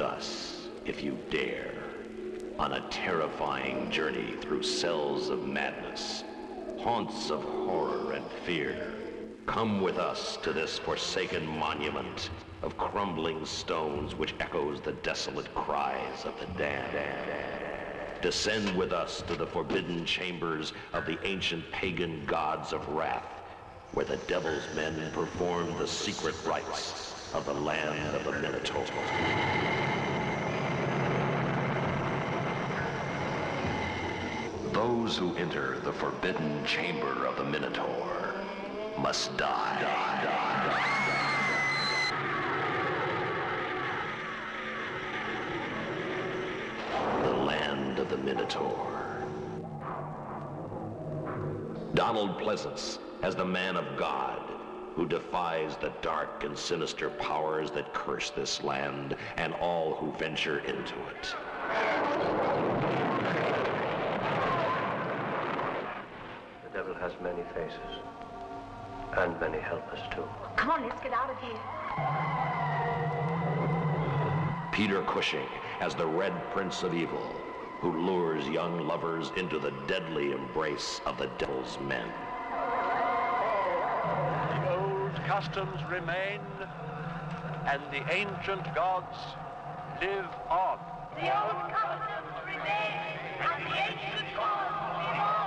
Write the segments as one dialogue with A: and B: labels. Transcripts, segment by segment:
A: us, if you dare, on a terrifying journey through cells of madness, haunts of horror and fear. Come with us to this forsaken monument of crumbling stones which echoes the desolate cries of the damned. Descend with us to the forbidden chambers of the ancient pagan gods of wrath, where the devil's men perform the secret rites of the land of the Minotaur. Those who enter the forbidden chamber of the Minotaur must die. The land of the Minotaur. Donald Pleasance as the man of God, who defies the dark and sinister powers that curse this land and all who venture into it.
B: The devil has many faces, and many helpers too.
C: Come on, let's get out of here.
A: Peter Cushing as the Red Prince of Evil, who lures young lovers into the deadly embrace of the devil's men.
D: The old customs remain, and the ancient gods live on.
C: The old customs remain, and the ancient gods live on.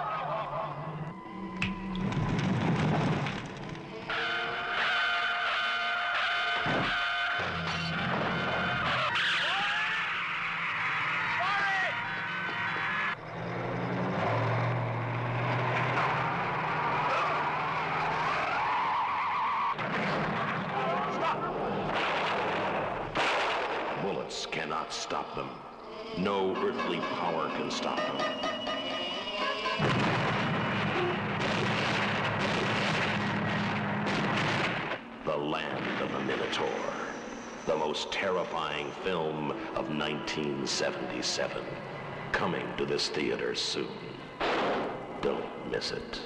A: Bullets cannot stop them. No earthly power can stop them. The Land of the Minotaur, the most terrifying film of 1977, coming to this theater soon. Don't miss it.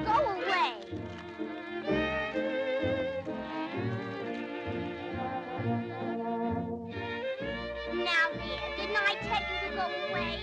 C: Go away. go away.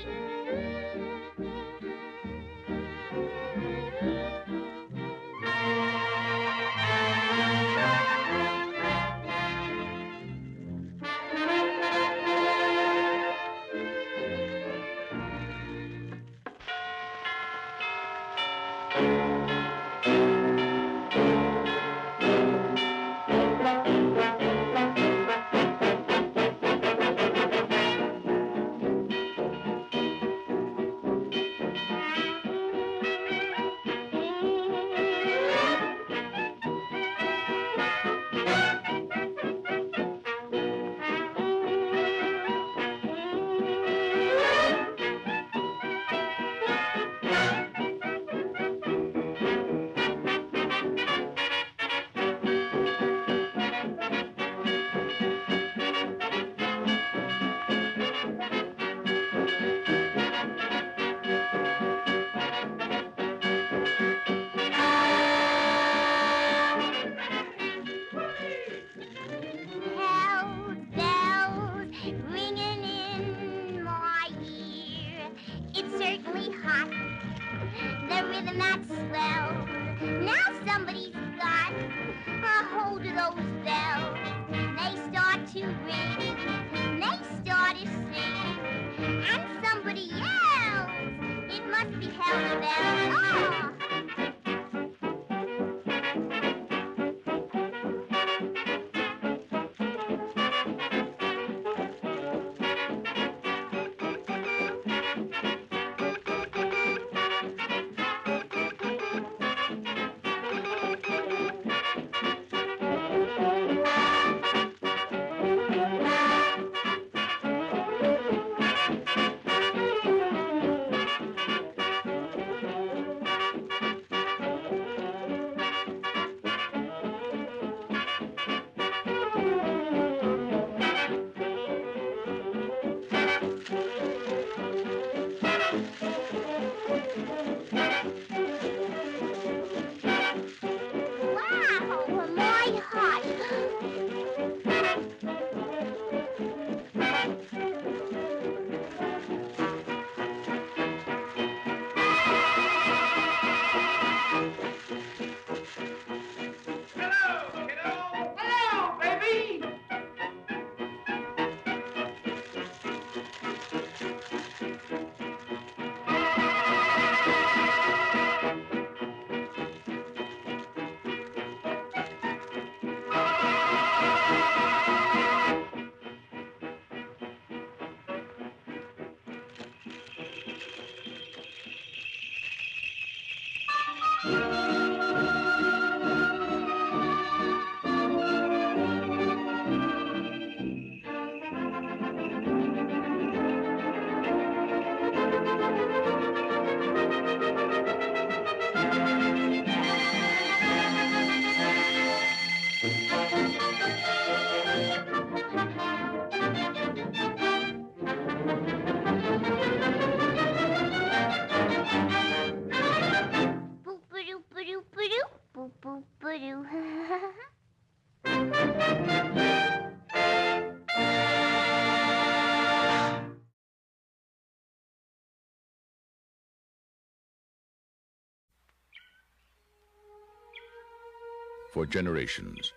E: For generations,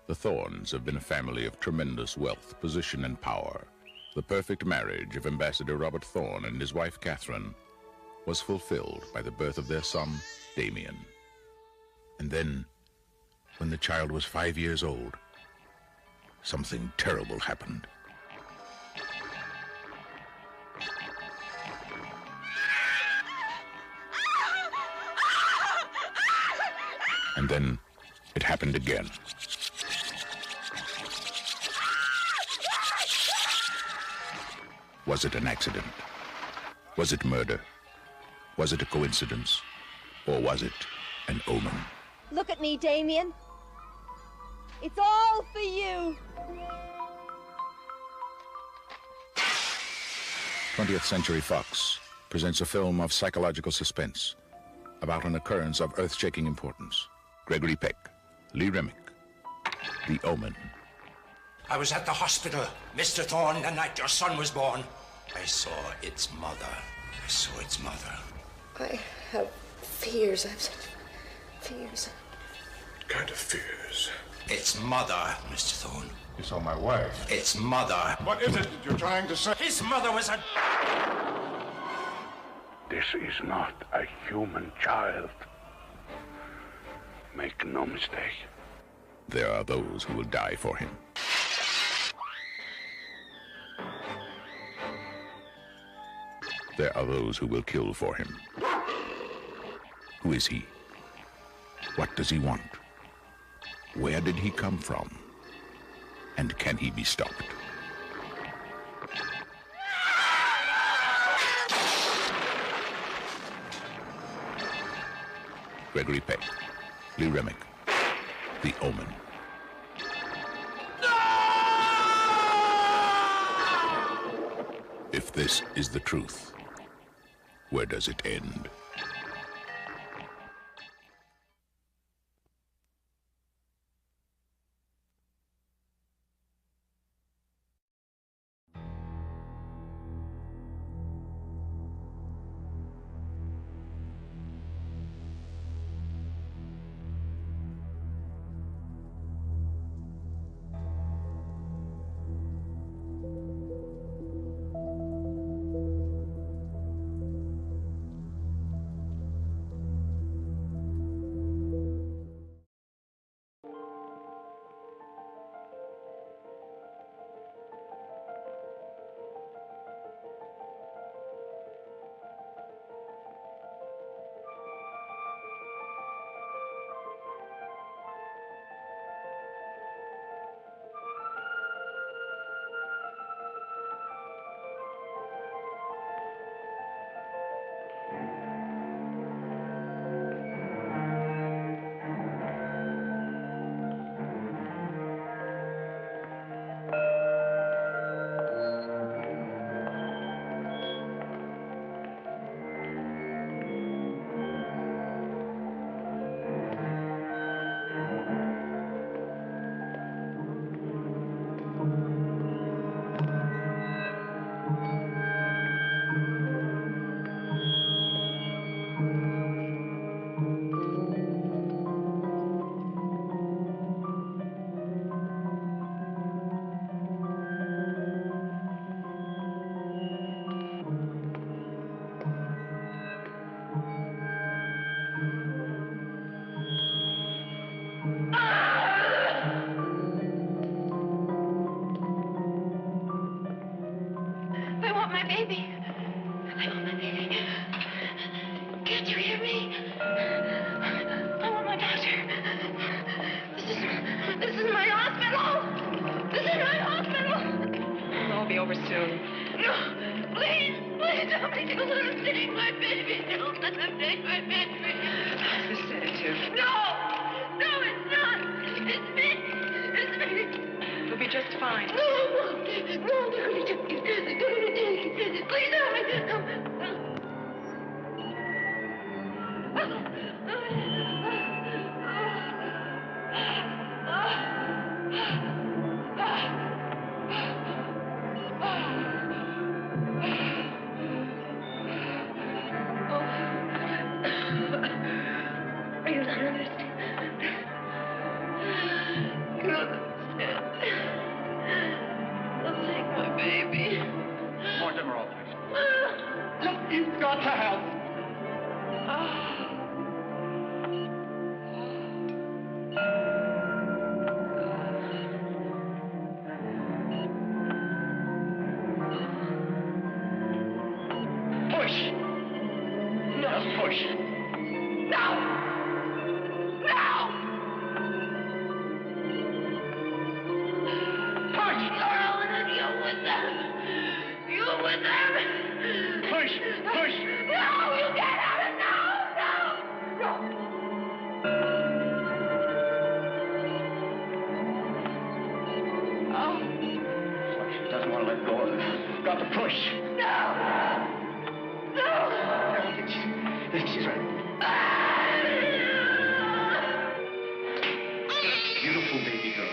E: the Thorns have been a family of tremendous wealth, position, and power. The perfect marriage of Ambassador Robert Thorne and his wife Catherine was fulfilled by the birth of their son, Damien. And then, when the child was 5 years old, something terrible happened. And then it happened again. Was it an accident? Was it murder? Was it a coincidence? Or was it an omen?
F: Look at me, Damien. It's all for you.
E: 20th Century Fox presents a film of psychological suspense about an occurrence of earth-shaking importance. Gregory Peck, Lee Remick, The Omen.
G: I was at the hospital, Mr. Thorne, the night your son was born. I saw its mother. I saw its mother.
H: I have fears. I have such fears.
G: What kind of fears? Its mother, Mr. Thorne.
I: You saw my wife.
G: Its mother.
I: What is it that you're trying to say?
G: His mother was a...
I: This is not a human child. Make no mistake.
E: There are those who will die for him. There are those who will kill for him. Who is he? What does he want? Where did he come from? And can he be stopped? Gregory Peck, Lee Remick, The Omen. If this is the truth, where does it end?
C: I want my baby. I want my baby. Can't you hear me? I want my doctor. This is my hospital. This is my hospital.
J: It'll all be over soon.
C: No, please don't make him let him take my baby. Don't let him take my baby.
J: It's the sedative.
C: No, it's not. It's me. It's me.
J: You'll be just fine.
C: No, they're going to take it. They're going to take it. Please help me. You don't understand. You don't understand. They'll take my baby.
D: More Demerol, please. You've got to help. Push. No. Just push. No. No. Push. You're and you with them. You with them. Push. Push. No, you can't have it. No. Oh. She doesn't want to let go of it. Got to push. No. I think she's right. Beautiful baby girl.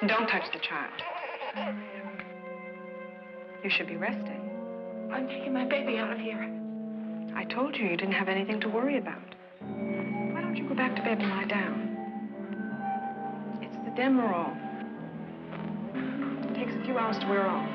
J: Don't touch the child. You should be resting.
C: I'm taking my baby out of here.
J: I told you didn't have anything to worry about. Why don't you go back to bed and lie down? It's the Demerol. It takes a few hours to wear off.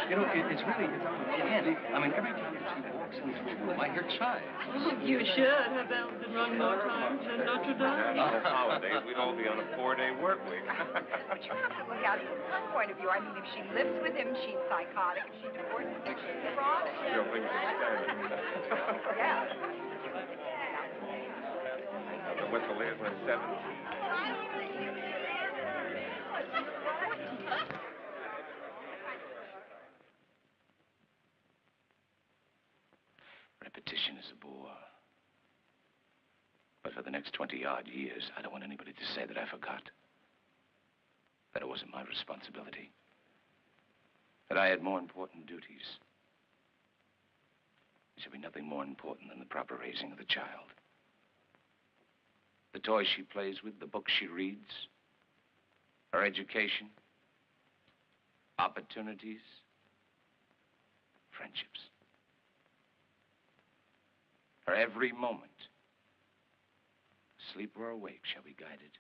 B: You know, it's handy. I mean, every time she walks into a room, I hear chimes.
C: Oh, you should. Her bell's been rung more times than Notre Dame.
K: On holidays, we'd all be on a 4-day work week.
L: But you have to look at it from her point of view. I mean, if she lives with him, she's psychotic. If she divorces him, she's neurotic.
K: She'll think she's standing.
L: Yeah.
K: The whistle is when 17.
G: Repetition is a bore. But for the next 20-odd years, I don't want anybody to say that I forgot. That it wasn't my responsibility. That I had more important duties. There should be nothing more important than the proper raising of the child. The toys she plays with, the books she reads, her education, opportunities, friendships. For every moment, asleep or awake, shall be guided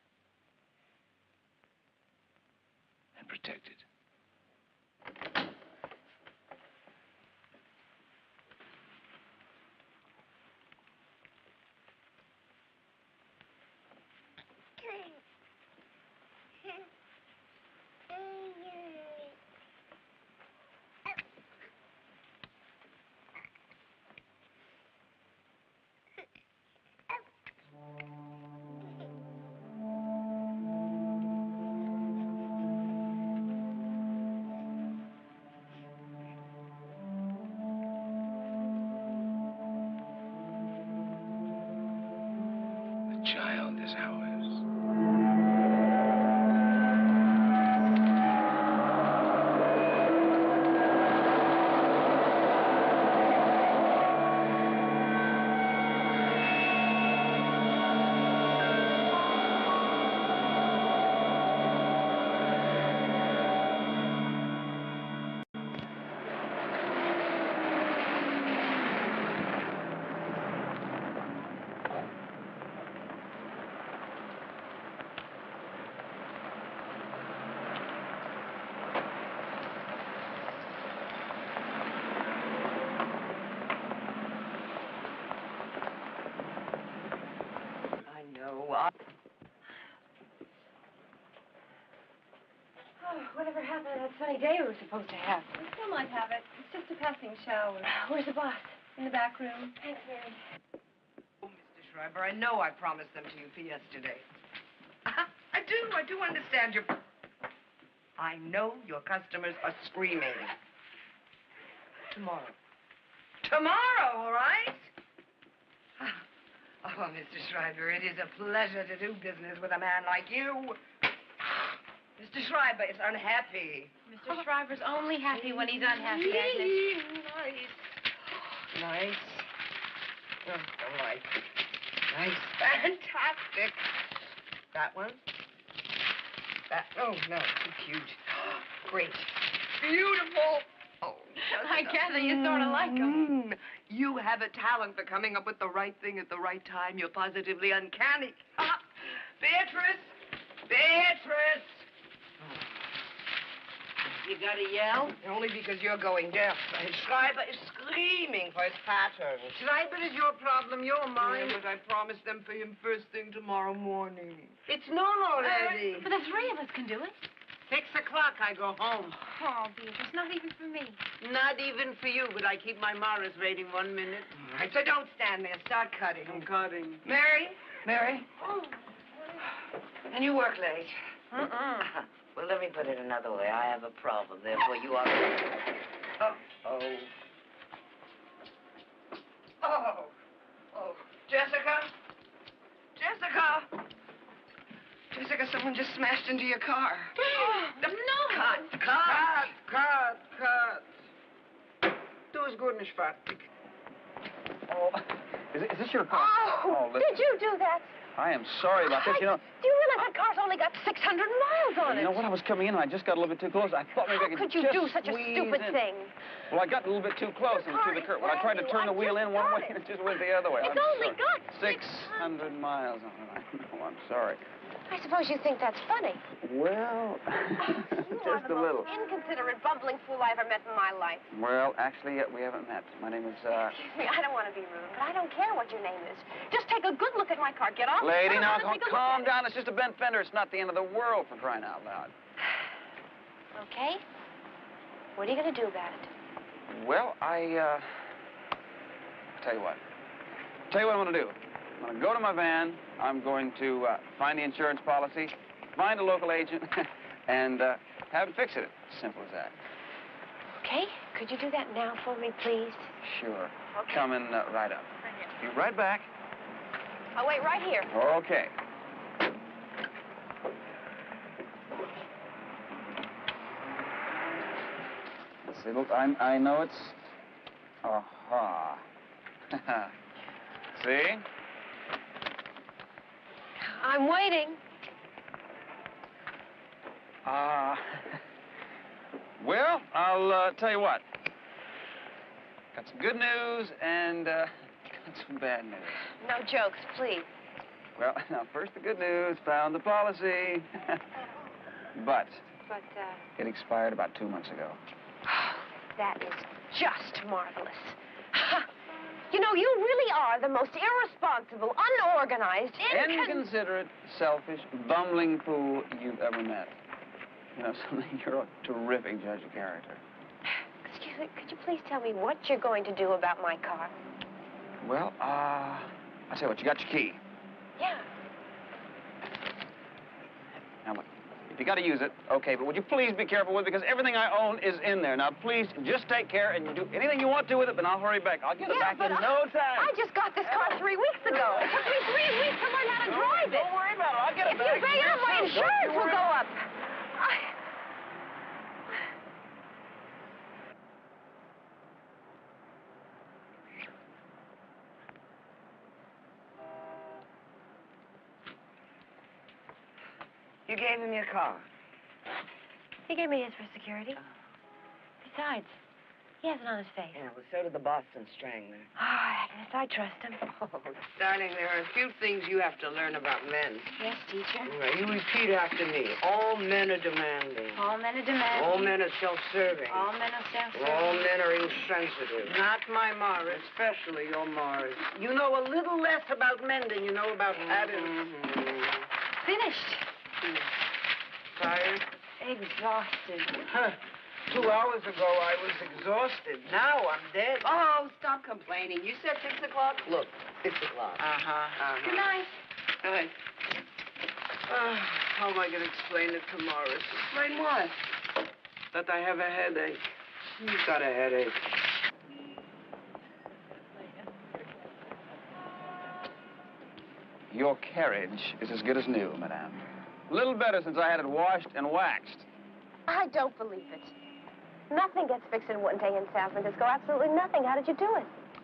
G: and protected. The child is ours.
F: Whatever happened to that funny day we were supposed to have? We still might have it. It's just a passing shower. Where's the boss? In the back room. Thanks, Mary.
L: Oh, Mr. Schreiber, I know I promised them to you for yesterday. I do understand your... I know your customers are screaming. Tomorrow. Tomorrow, all right? Oh, Mr. Schreiber, it is a pleasure to do business with a man like you. Mr. Schreiber is unhappy.
F: Mr. Schreiber's only happy when he's unhappy, Agnes.
L: Nice. Nice. Oh, all right. Nice. Fantastic. That one? That, oh, no, too cute. Great. Beautiful. Oh,
F: I gather you sort of like him.
L: You have a talent for coming up with the right thing at the right time. You're positively uncanny. Beatrice! Beatrice! You gotta yell? Only because you're going deaf. Schreiber is screaming for his pattern. Schreiber is your problem, you're mine. Yeah, but I promised them for him first thing tomorrow morning. It's noon already.
F: But the three of us can do it.
L: 6 o'clock, I go home.
F: Oh, Beatrice, not even for me.
L: Not even for you, but I keep my Morris rating 1 minute. All right, so don't stand there. Start cutting. I'm cutting. Mary? Mary?
F: Oh.
L: And you work late.
M: Well, let me put it another way. I have a problem, therefore you are...
L: Uh-oh. Oh. Jessica? Jessica? Jessica, someone just smashed into your car.
F: No.
L: Cut. Du ist gut nicht fertig.
B: Oh, is this your car?
F: Oh,
B: listen.
F: did you do that?
B: I am sorry about this. You know,
F: Do you realize that car's only got 600 miles on it?
B: you know what? I was coming in and I just got a little bit too close. I thought maybe I could
F: How could you
B: just
F: do such a
B: squeeze
F: stupid
B: in.
F: thing?
B: Well, I got a little bit too close into the curb. When I tried to turn the wheel in one way, and it just went the other way.
F: It's
B: I'm
F: only
B: sorry.
F: got
B: 600 miles on it. I know. I'm sorry.
F: I suppose you think that's funny.
B: Well,
F: You are
B: just
F: the
B: a little.
F: most inconsiderate, bumbling fool I ever met in my life.
B: Well, actually, we haven't met. My name is,
F: Excuse me, I don't want to be rude, but I don't care what your name is. Just take a good look at my car. Get off.
B: Lady, now,
F: Take a look
B: calm
F: at it.
B: down. It's just a bent fender. It's not the end of the world, for crying out loud.
F: Okay. What are you going to do about it?
B: Well, I'll tell you what. I'm going to do. I'm going to go to my van. I'm going to find the insurance policy, find a local agent, and have it fix it. Simple as that.
F: Okay. Could you do that now for me, please?
B: Sure.
F: Okay.
B: Coming right up.
F: Right here.
B: Be right back.
F: I'll wait right here.
B: Okay. Let's see, look, I know it's... Aha. See?
F: I'm waiting.
B: Well, I'll tell you what. Got some good news and got some bad news.
F: No jokes, please.
B: Well, now, first the good news. Found the policy. But
F: But,
B: it expired about 2 months ago.
F: that is just marvelous. You know, you really are the most irresponsible, unorganized,
B: Inconsiderate, selfish, bumbling fool you've ever met. You know something? You're a terrific judge of character.
F: Excuse me, could you please tell me what you're going to do about my car?
B: Well, I'll tell you what, you got your key.
F: Yeah.
B: Now, look, if you got to use it, okay, but would you please be careful with it, because everything I own is in there. Now, please, just take care and do anything you want to with it, but I'll hurry back. I'll get it back in no time.
F: I just got this car 3 weeks ago. It took me 3 weeks to learn how to drive it.
B: Don't worry about it. I'll get it
F: If
B: back.
F: you pay up, my insurance will go up.
L: You gave him your car.
F: He gave me his for security. Besides, he has it on his face.
L: Yeah, well, so did the Boston Strangler.
F: Ah, yes, I trust him.
L: Oh, darling, there are a few things you have to learn about men.
F: Yes, teacher.
L: Right, you repeat after me. All men are demanding.
F: All men are demanding.
L: All men are self-serving.
F: All men are self-serving.
L: All men are insensitive. Not my Morris, especially your Morris. You know a little less about men than you know about Adams.
F: Finished.
L: Tired?
F: Exhausted.
L: 2 hours ago, I was exhausted. Now I'm dead.
F: Oh, stop complaining. You said 6 o'clock?
L: Look, 6 o'clock.
F: Good night.
L: Good night. How am I going to explain it to Morris?
F: Explain what?
L: That I have a headache. He's got a headache.
B: Your carriage is as good as new, madame. A little better since I had it washed and waxed.
F: I don't believe it. Nothing gets fixed in one day in San Francisco. Absolutely nothing. How did you do it?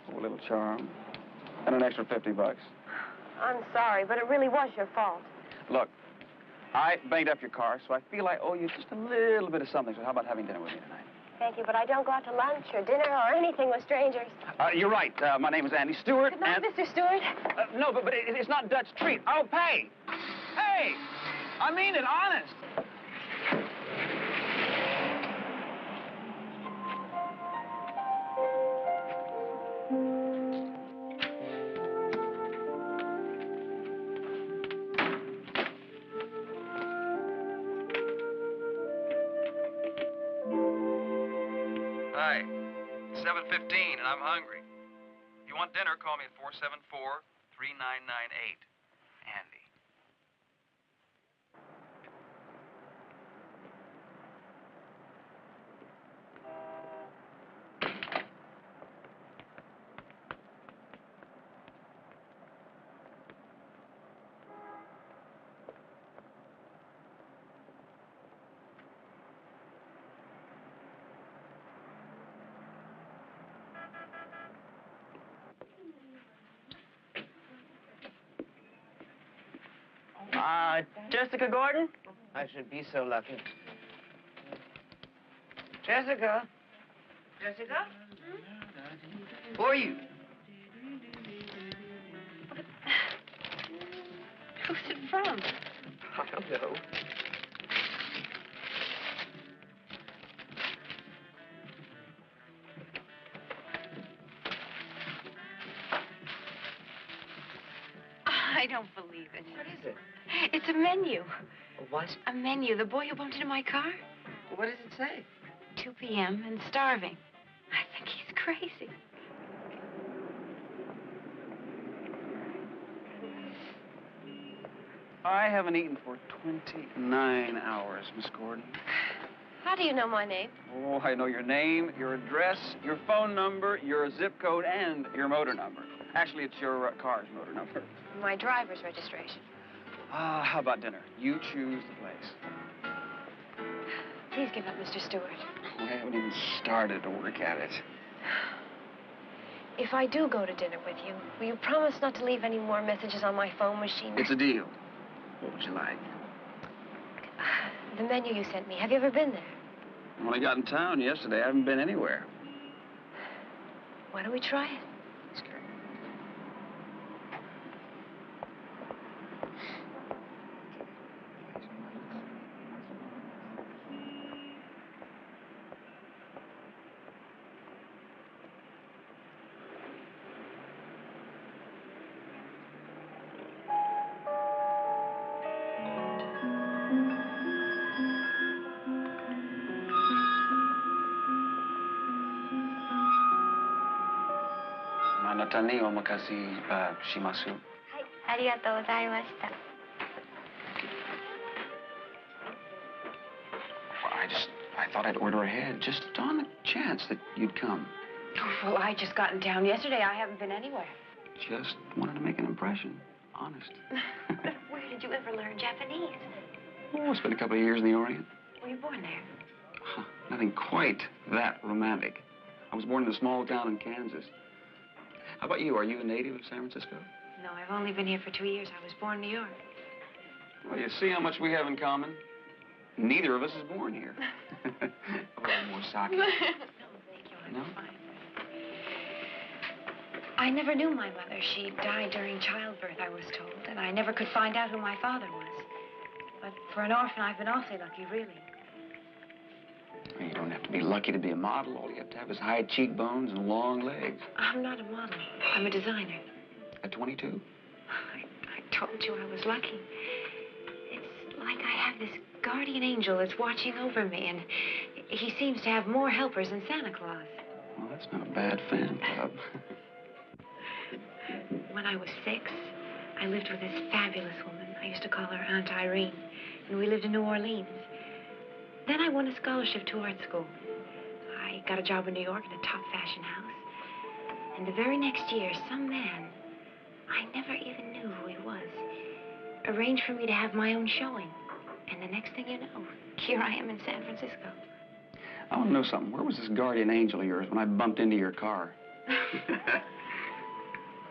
B: Oh, a little charm. And an extra $50.
F: I'm sorry, but it really was your fault.
B: Look, I banged up your car, so I feel I owe you just a little bit of something. So how about having dinner with me tonight?
F: Thank you, but I don't go out to lunch or dinner or anything with strangers.
B: You're right. My name is Andy Stewart.
F: Good night, Mr. Stewart.
B: No, but it's not Dutch treat. I'll pay. Hey, I mean it, honest.
N: Hi, 7:15, and I'm hungry. If you want dinner, call me at 474-3998. Andy.
L: Jessica Gordon? I should be so lucky. Jessica? Jessica? Who are you?
F: Who's it from?
L: I don't know.
F: I don't believe it.
L: What is it?
F: It's a menu.
L: What?
F: A menu. The boy who bumped into my car?
L: What does it say?
F: 2 p.m. and starving. I think he's crazy.
B: I haven't eaten for 29 hours, Miss Gordon.
F: How do you know my name?
B: Oh, I know your name, your address, your phone number, your zip code, and your motor number. Actually, it's your car's motor number.
F: My driver's registration.
B: How about dinner? You choose the place.
F: Please give up, Mr. Stewart.
B: I haven't even started to work at it.
F: If I do go to dinner with you, will you promise not to leave any more messages on my phone machine?
B: It's a deal. What would you like?
F: The menu you sent me. Have you ever been there?
B: I only got in town yesterday. I haven't been anywhere.
F: Why don't we try it?
B: Natani omakase shimasu. I thought I'd order ahead, just on the chance that you'd come.
F: Well, I just got in town yesterday. I haven't been anywhere.
B: Just wanted to make an impression, honest.
F: Where did you ever learn Japanese?
B: Oh, I spent a couple of years in the Orient.
F: Were you born there?
B: Nothing quite that romantic. I was born in a small town in Kansas. How about you? Are you a native of San Francisco?
F: No, I've only been here for 2 years. I was born in New York.
B: Well, you see how much we have in common? Neither of us is born here. A little more sake.
F: No, thank you. I'm fine. I never knew my mother. She died during childbirth, I was told, and I never could find out who my father was. But for an orphan, I've been awfully lucky, really.
B: You don't have to be lucky to be a model. All you have to have is high cheekbones and long legs.
F: I'm not a model. I'm a designer.
B: At 22?
F: I told you I was lucky. It's like I have this guardian angel that's watching over me, and he seems to have more helpers than Santa Claus.
B: Well, that's not a bad fan club.
F: When I was 6, I lived with this fabulous woman. I used to call her Aunt Irene, and we lived in New Orleans. Then I won a scholarship to art school. I got a job in New York in a top fashion house. And the very next year, some man, I never even knew who he was, arranged for me to have my own showing. And the next thing you know, here I am in San Francisco.
B: I want to know something. Where was this guardian angel of yours when I bumped into your car?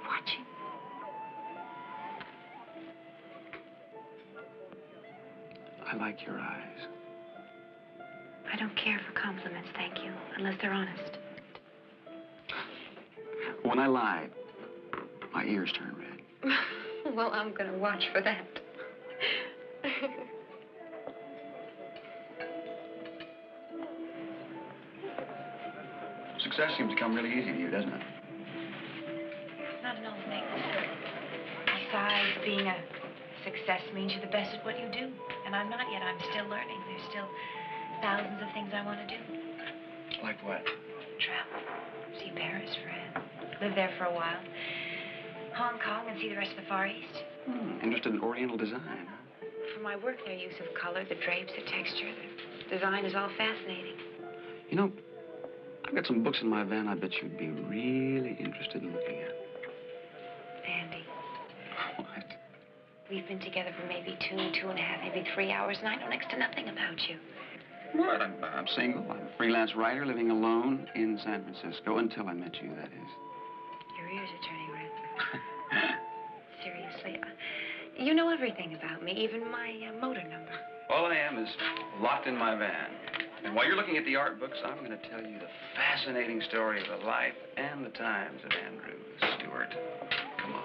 F: Watching.
B: I like your eyes.
F: I don't care for compliments, thank you, unless they're honest.
B: When I lie, my ears turn red.
F: Well, I'm gonna watch for that.
B: Success seems to come really easy to you, doesn't it?
F: Not in all things. Besides, being a success means you're the best at what you do. And I'm not yet. I'm still learning. There's still thousands of things I want to do.
B: Like what?
F: Travel. See Paris, France. Live there for a while. Hong Kong and see the rest of the Far East.
B: Interested in Oriental design, huh?
F: For my work, their use of color, the drapes, the texture, the design is all fascinating.
B: You know, I've got some books in my van I bet you'd be really interested in looking at.
F: Andy.
B: What?
F: We've been together for maybe 2.5, maybe 3 hours, and I know next to nothing about you.
B: What? I'm single. I'm a freelance writer living alone in San Francisco until I met you, that is.
F: Your ears are turning red. Seriously, you know everything about me, even my motor number.
B: All I am is locked in my van. And while you're looking at the art books, I'm going to tell you the fascinating story of the life and the times of Andrew Stewart. Come on.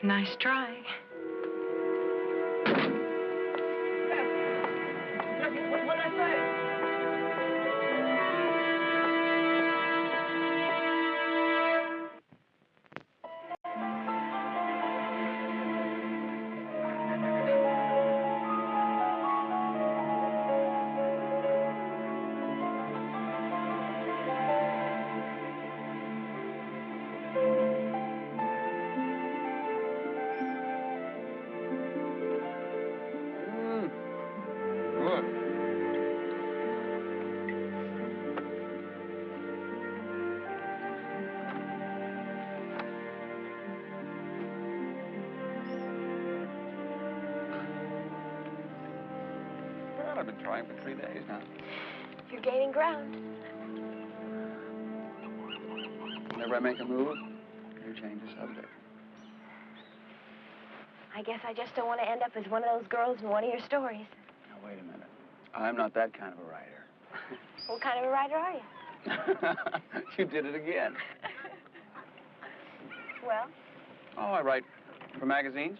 F: Nice try.
L: What'd I say? I've been trying for 3 days now.
F: You're gaining ground.
B: Whenever I make a move, you change the subject.
F: I guess I just don't want to end up as one of those girls in one of your stories.
B: Now, wait a minute. I'm not that kind of a writer.
F: What kind of a writer are you?
B: You did it again.
F: Well?
B: Oh, I write for magazines.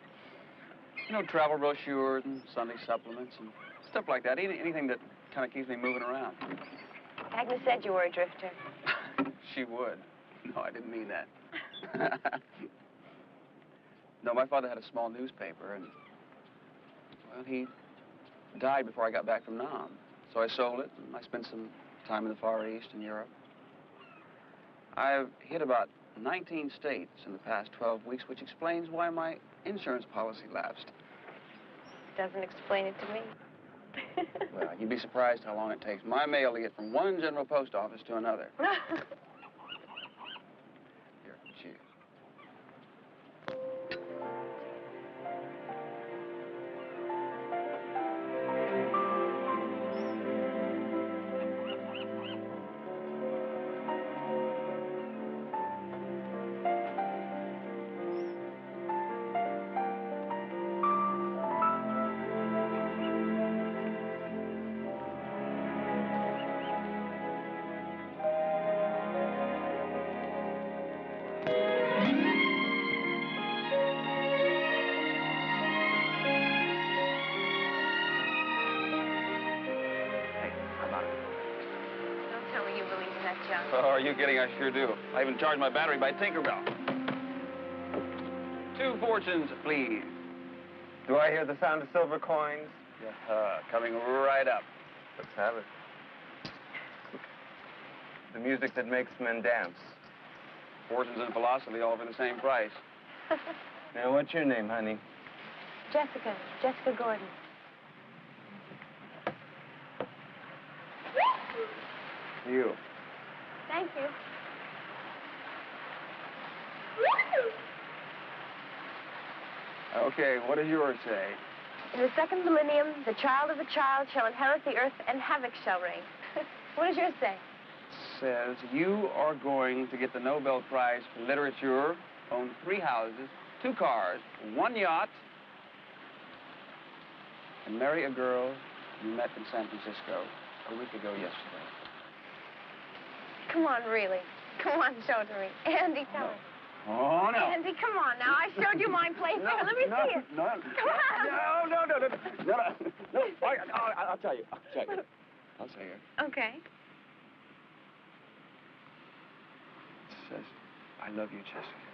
B: You know, travel brochures and Sunday supplements and stuff like that. Anything that kind of keeps me moving around.
F: Agnes said you were a drifter.
B: She would. No, I didn't mean that. No, my father had a small newspaper, and, well, he died before I got back from Nam. So I sold it, and I spent some time in the Far East and Europe. I've hit about 19 states in the past 12 weeks, which explains why my insurance policy lapsed.
F: Doesn't explain it to me.
B: Well, you'd be surprised how long it takes my mail to get from one general post office to another. Here, cheers. Oh, are you kidding? I sure do. I even charge my battery by Tinkerbell. 2 fortunes, please.
K: Do I hear the sound of silver coins?
B: Coming right up.
K: Let's have it. The music that makes men dance.
B: Fortunes and philosophy all for the same price.
K: Now, what's your name, honey?
F: Jessica Gordon.
B: You.
F: Thank you.
B: Okay, what does yours say?
F: In the second millennium, the child of the child shall inherit the earth and havoc shall reign. What does yours say?
B: Says you are going to get the Nobel Prize for Literature, own 3 houses, 2 cars, 1 yacht, and marry a girl you met in San Francisco a week ago yesterday.
F: Come on, really. Come on, show it to me. Andy, tell me.
B: Oh, no.
F: Andy, come on now. I showed you my place.
B: No,
F: Here, let me see it.
B: No,
F: Come on.
B: No. I'll tell you. I'll say it.
F: Okay.
B: It says, I love you, Jessica.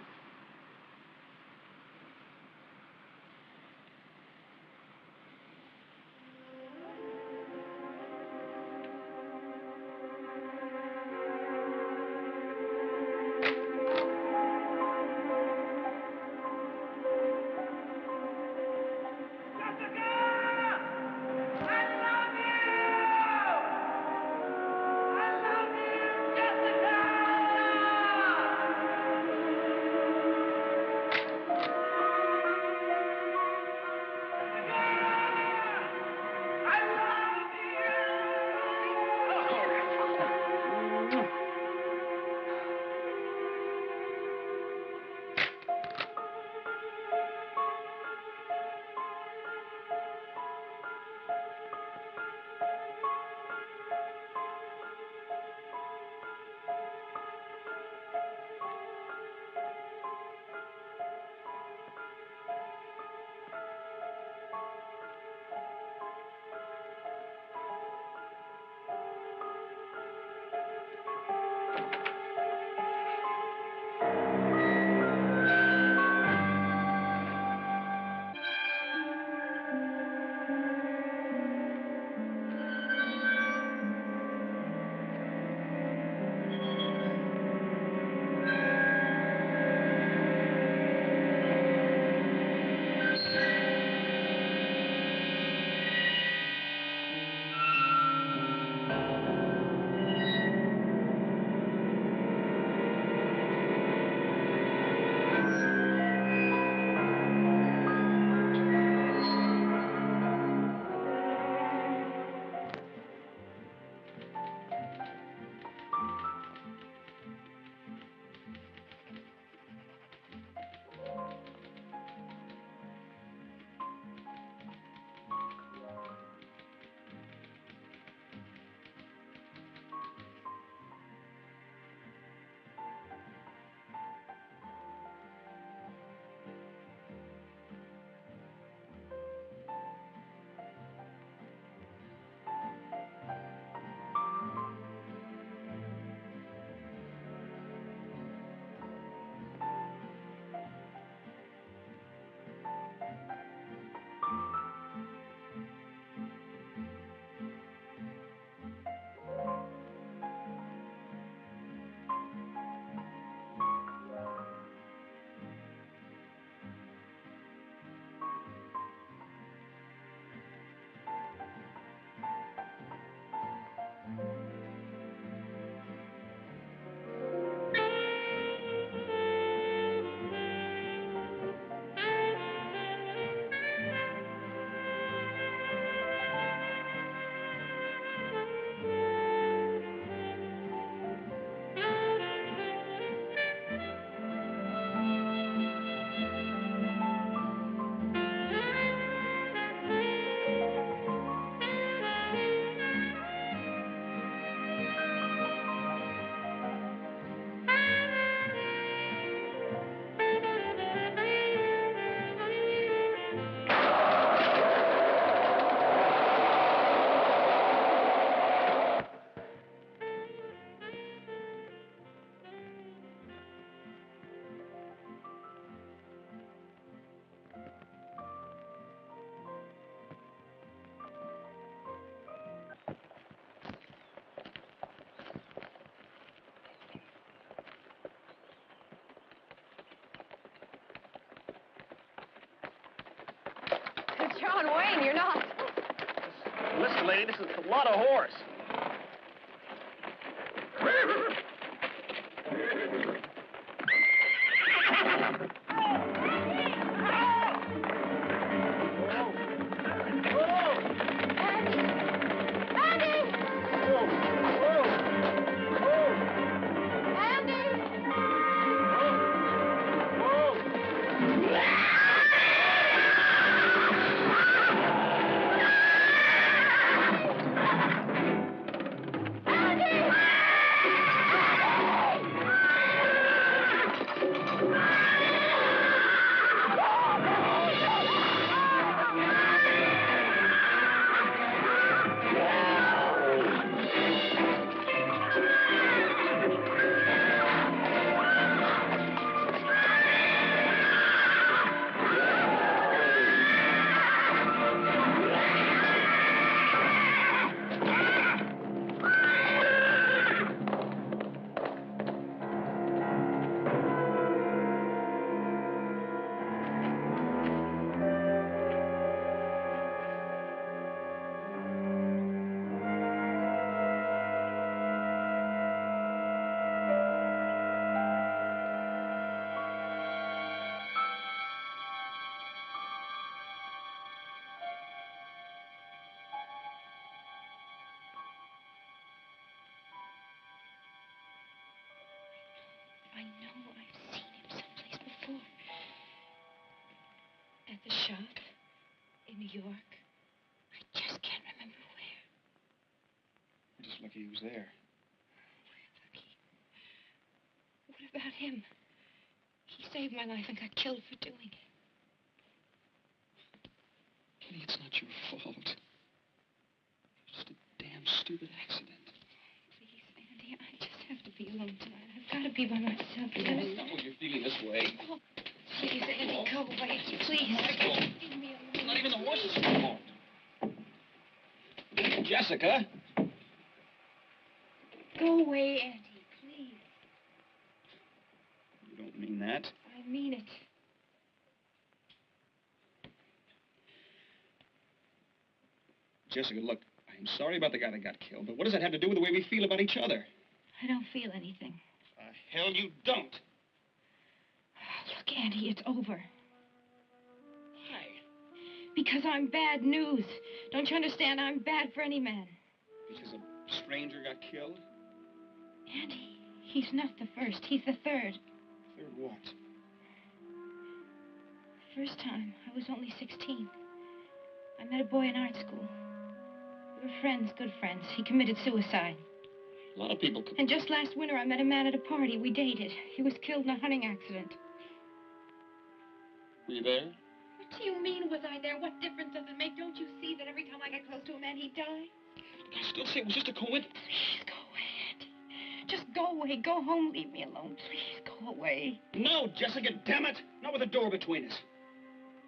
F: you're not.
B: Listen, lady, this is a lot of horse.
F: I know I've seen him someplace before. At the shop in New York. I just can't remember where.
B: I'm just lucky he was there.
F: We're lucky. What about him? He saved my life and got killed for doing it.
B: Kitty, it's not your fault. It was just a damn stupid accident.
F: Please, Andy, I just have to be alone tonight. I've got to be by myself.
B: No, you're feeling this way.
F: Oh, please, Andy, go away. Please. Leave me alone.
B: Not even the horses are involved. Jessica.
F: Go away, Andy, please.
B: You don't mean that.
F: I mean it.
B: Jessica, look, I'm sorry about the guy that got killed, but what does that have to do with the way we feel about each other?
F: I don't feel anything.
B: Hell, you don't.
F: Look, Andy, it's over.
B: Why?
F: Because I'm bad news. Don't you understand? I'm bad for any man.
B: Because a stranger got killed?
F: Andy, he's not the first. He's the third.
B: Third what?
F: First time, I was only 16. I met a boy in art school. We were friends, good friends. He committed suicide.
B: A lot of people could...
F: And just last winter, I met a man at a party. We dated. He was killed in a hunting accident.
B: Were you there?
F: What do you mean, was I there? What difference does it make? Don't you see that every time I get close to a man, he dies?
B: I still say it was just a coincidence.
F: Please, go away, Andy. Just go away. Go home. Leave me alone. Please, go away.
B: No, Jessica, damn it. Not with a door between us.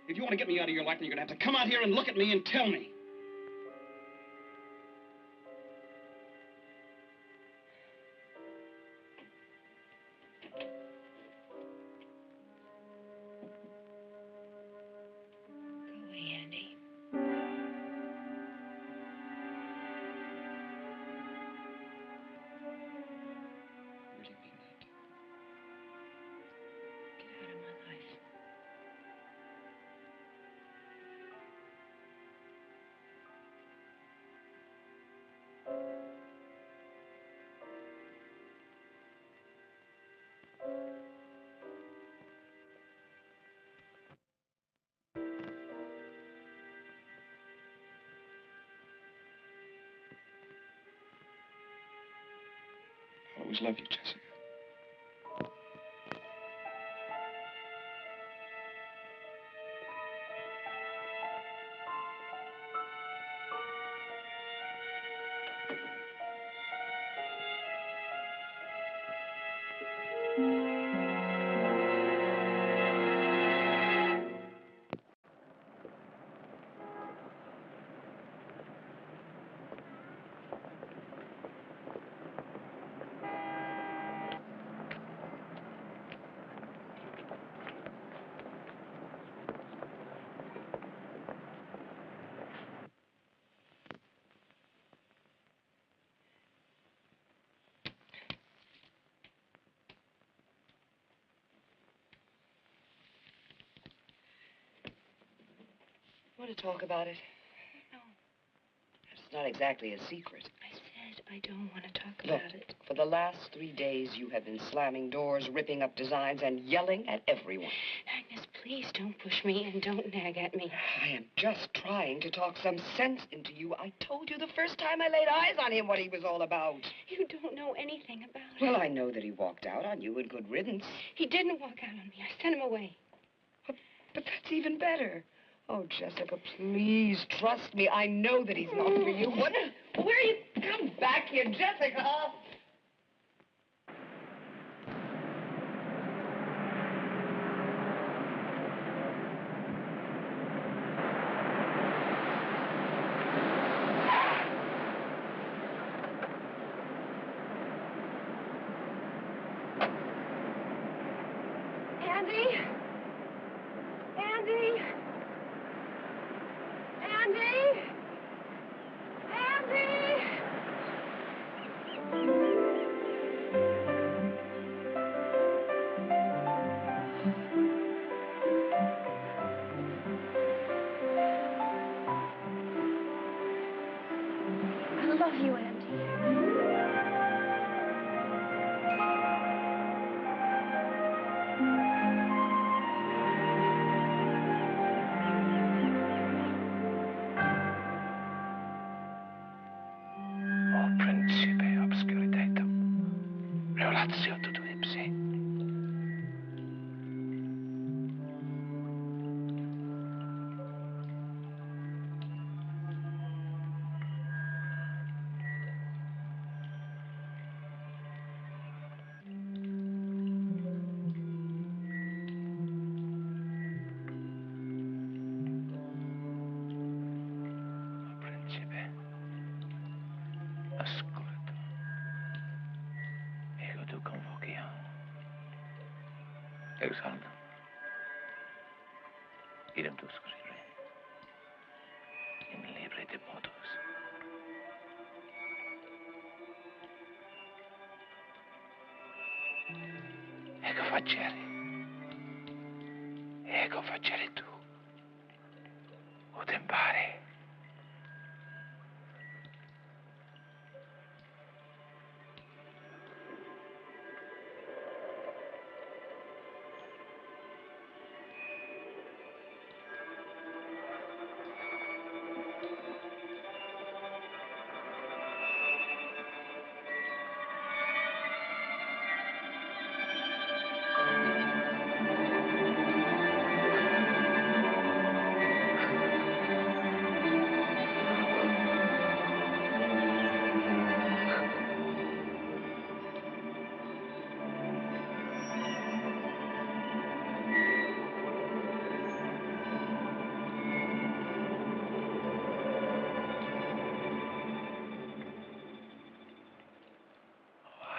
B: If you want to get me out of your life, then you're going to have to come out here and look at me and tell me.
F: Go away, Andy.
B: Where do you mean that?
F: Get out of my life.
B: I always loved you, Jessica.
L: Want to talk about it?
F: No.
L: It's not exactly a secret.
F: I said I don't want to talk
L: Look,
F: about it.
L: for the last 3 days, you have been slamming doors, ripping up designs, and yelling at everyone.
F: Agnes, please don't push me and don't nag at me.
L: I am just trying to talk some sense into you. I told you the first time I laid eyes on him what he was all about.
F: You don't know anything about it.
L: Well, I know that he walked out on you in good riddance.
F: He didn't walk out on me. I sent him away.
L: But that's even better. Oh, Jessica, please trust me. I know that he's not for you. What? Where are you? Come back here, Jessica.
F: Andy? Andy? Andy? Andy? I love you, Andy.
G: Principe obscuritatum, relatio tutu ipse. Principe ascultum, ego tu convoquiam. Exaltum, idem tu scrire, in libre de modos. Ego facere tu, utem pare.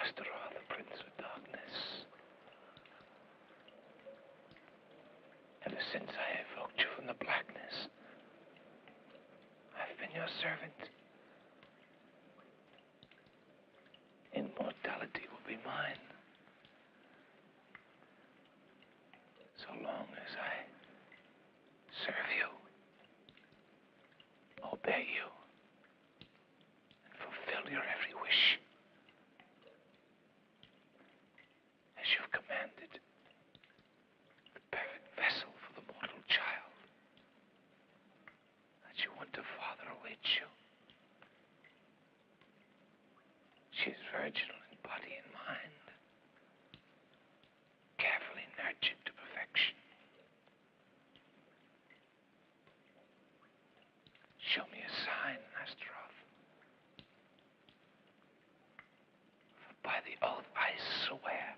G: Astral, the Prince of Darkness. Ever since I evoked you from the blackness, I've been your servant. Immortality will be mine. So long as I serve you, obey you, and fulfill your every wish. As you've commanded, the perfect vessel for the mortal child that you want to father awaits you. She is virginal in body and mind, carefully nurtured to perfection. Show me a sign, Astaroth. For by the oath I swear,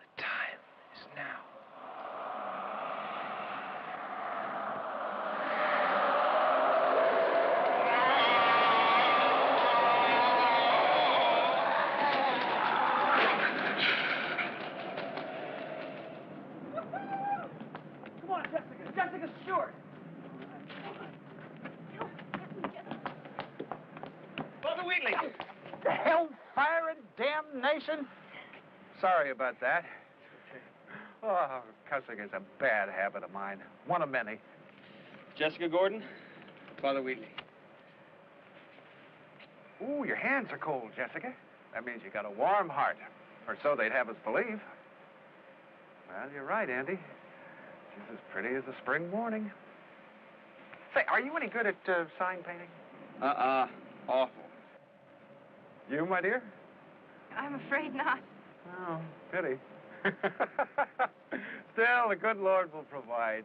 G: the time is now.
B: Come on, Jessica. Jessica Stewart. Brother Wheatley. The hellfire and damnation. Sorry about that.
O: Oh, cussing is a bad habit of mine. One of many.
B: Jessica Gordon, Father Wheatley.
O: Ooh, your hands are cold, Jessica. That means you got a warm heart. Or so they'd have us believe. Well, you're right, Andy. She's as pretty as a spring morning. Say, are you any good at sign painting?
B: Awful.
O: You, my dear?
J: I'm afraid not.
O: Oh, pity. Still, the good Lord will provide.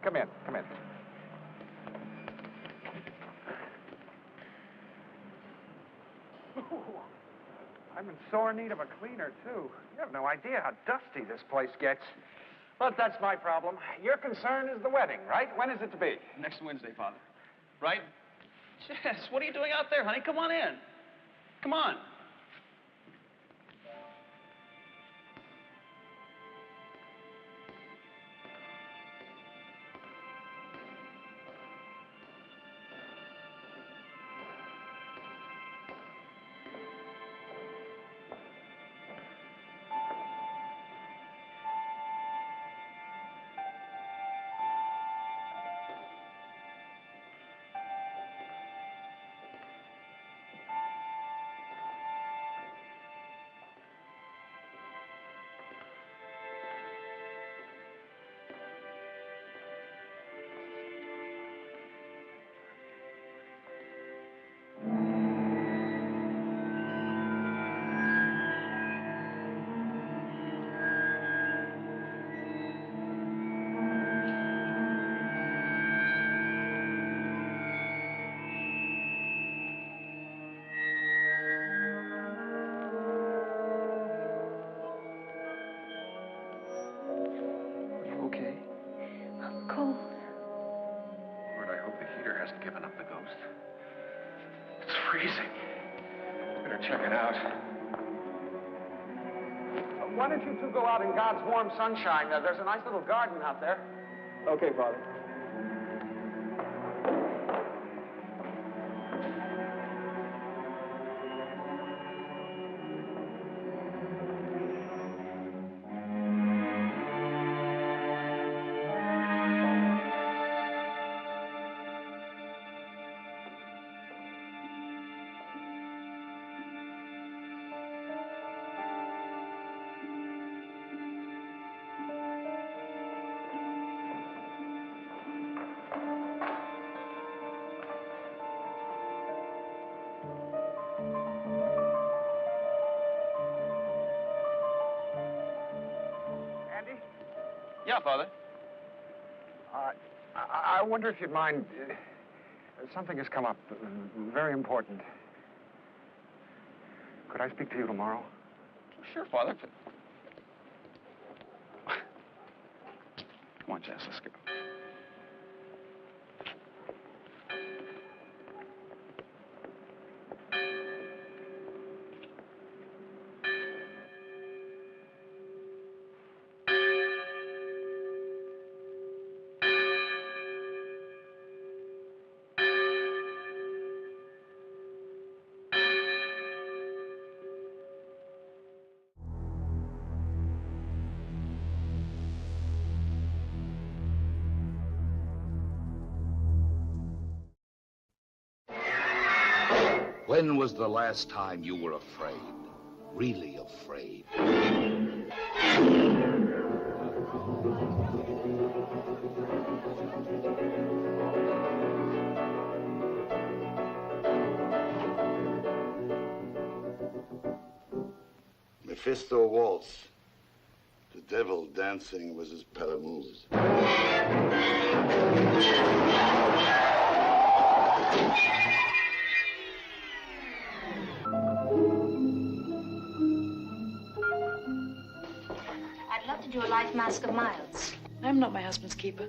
O: Come in, come in. Ooh, I'm in sore need of a cleaner, too. You have no idea how dusty this place gets. But that's my problem. Your concern is the wedding, right? When is it to be?
B: Next Wednesday, Father. Right? Jess, what are you doing out there, honey? Come on in. Come on.
O: Hasn't given up the ghost. It's freezing. Better check it out. Why don't you two go out in God's warm sunshine? There's a nice little garden out there.
B: Okay, Father. Yeah, Father.
O: I wonder if you'd mind. Something has come up. Very important. Could I speak to you tomorrow?
B: Sure, Father. Come on, Jess, let's go.
G: When was the last time you were afraid? Really afraid?
P: Mephisto waltz. The devil dancing with his paramours.
Q: I'd love to do a life mask of Miles.
R: I'm not my husband's keeper.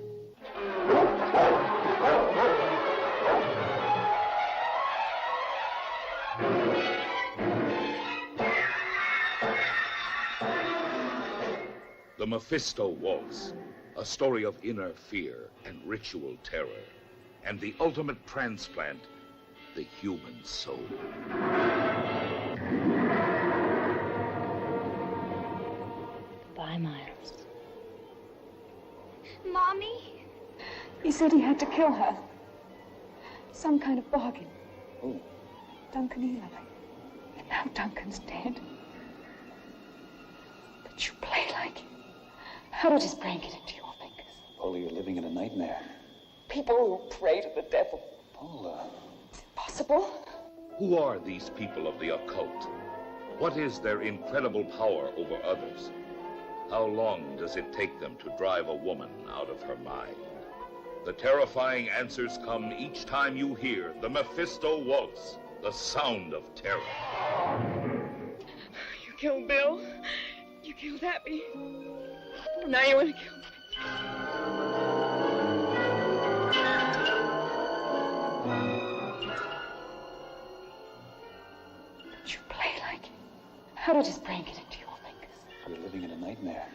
G: The Mephisto Waltz, a story of inner fear and ritual terror, and the ultimate transplant, the human soul.
Q: Goodbye, Miles.
F: Mommy?
J: He said he had to kill her. Some kind of bargain.
R: Who?
J: Duncan Eli. And now Duncan's dead. But you play like him. How did his brain get into your fingers?
R: Paula, you're living in a nightmare.
J: People who pray to the devil.
R: Paula.
J: Is it possible?
S: Who are these people of the occult? What is their incredible power over others? How long does it take them to drive a woman out of her mind? The terrifying answers come each time you hear the Mephisto waltz, the sound of terror.
J: You killed Bill. You killed Abby. Now you want to kill me. You play like it. How did his brain get into your fingers?
R: You're living in a nightmare.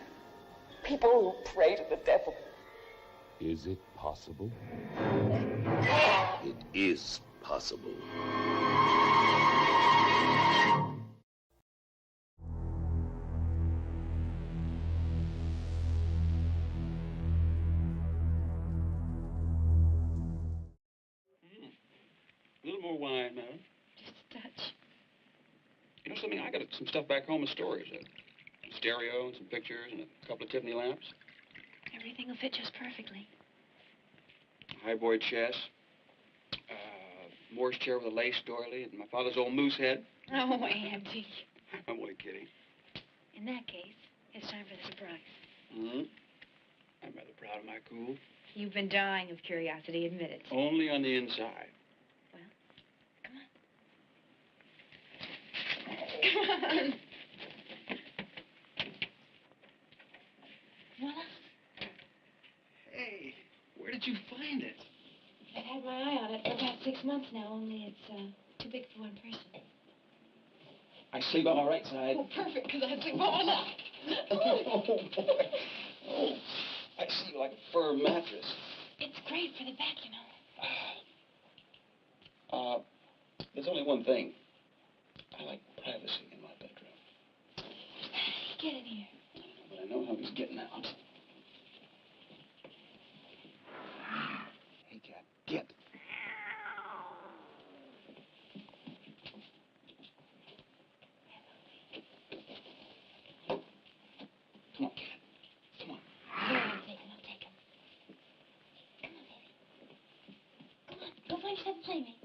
J: People who pray to the devil.
S: Is it possible? It is possible.
B: A little more wine, madam.
F: Just a touch.
B: You know something? I got some stuff back home in storage. A stereo and some pictures and a couple of Tiffany lamps.
F: Everything will fit just perfectly.
B: Highboy chess. Morse chair with a lace doily and my father's old moose head.
F: Oh, Andy.
B: I'm only kidding.
F: In that case, it's time for the surprise.
B: Mm-hmm. I'm rather proud of my cool.
F: You've been dying of curiosity, admit it.
B: Only on the inside.
F: Come on. Voila.
B: Hey, where did you find it?
F: I've had my eye on it for about 6 months now, only it's too big for one person.
B: I sleep on my right side.
F: Oh, perfect, because I sleep on my left.
B: Oh, boy. Oh, I see like a fur mattress.
F: It's great for the back, you know.
B: There's only one thing. I like privacy in my bedroom.
F: Get in here.
B: But I know how he's getting out. Hey, cat, get. Come on, cat. Come on.
F: Here, I'll take him. Come on, baby. Come on, go find yourself a playmate.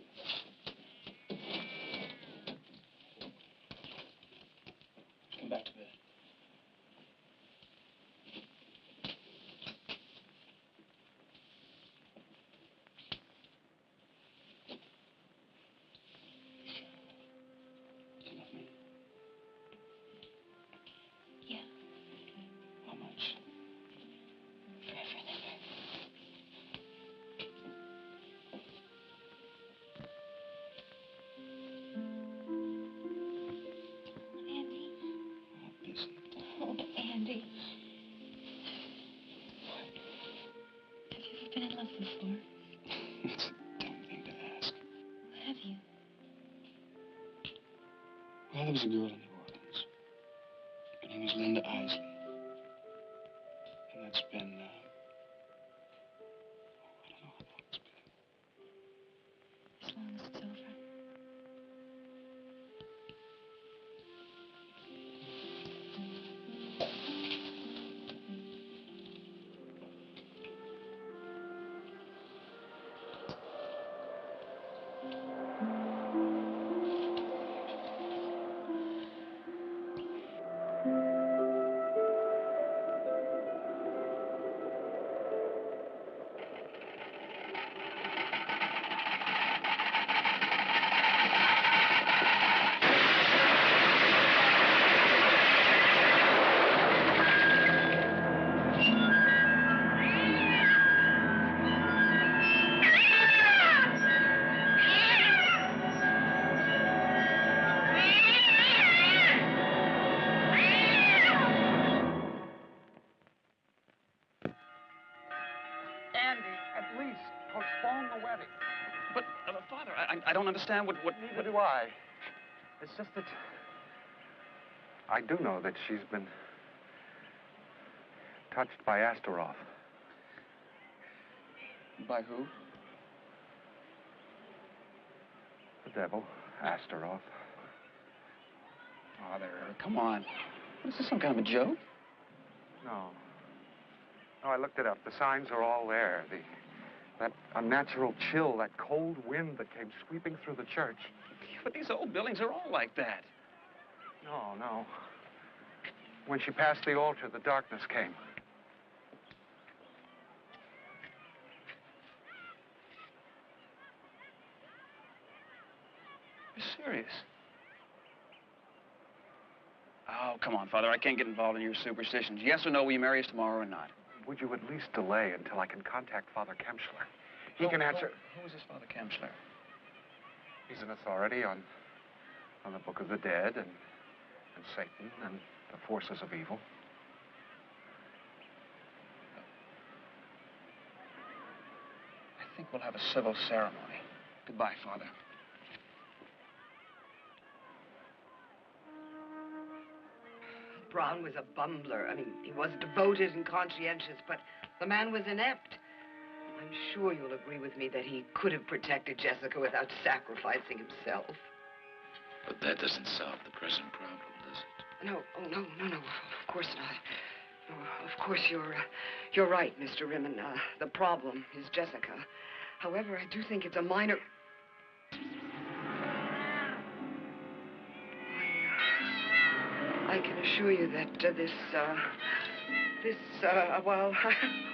B: Come back to bed. You love me?
F: Yeah.
B: How much?
F: Forever and ever. Andy.
B: I'm busy.
F: Oh, Andy. Have you ever been in love before?
B: It's a dumb thing to ask.
F: Have you?
B: Well, there was a girl in New Orleans. Her name was Linda Isley. And that's been, I don't know how long it's been.
F: As long as it's over.
O: Andy, at least postpone the wedding.
B: But, Father, I don't understand what...
O: Neither do I. It's just that I do know that she's been touched by Astaroth.
B: By who?
O: The devil asked her off.
B: Father, come on. What, is this some kind of a joke?
O: No. No, I looked it up. The signs are all there. That unnatural chill, that cold wind that came sweeping through the church.
B: But these old buildings are all like that.
O: No, no. When she passed the altar, the darkness came.
B: You're serious? Oh, come on, Father. I can't get involved in your superstitions. Yes or no, will you marry us tomorrow or not?
O: Would you at least delay until I can contact Father Kemschler? He can answer...
B: Who is this Father Kemschler?
O: He's an authority on the Book of the Dead and Satan and the forces of evil.
B: I think we'll have a civil ceremony. Goodbye, Father.
L: Brown was a bumbler. I mean, he was devoted and conscientious, but the man was inept. I'm sure you'll agree with me that he could have protected Jessica without sacrificing himself.
G: But that doesn't solve the present problem, does it?
L: No, oh, no, of course not. No, of course, you're right, Mr. Rimmen. The problem is Jessica. However, I do think it's a minor... I can assure you that well,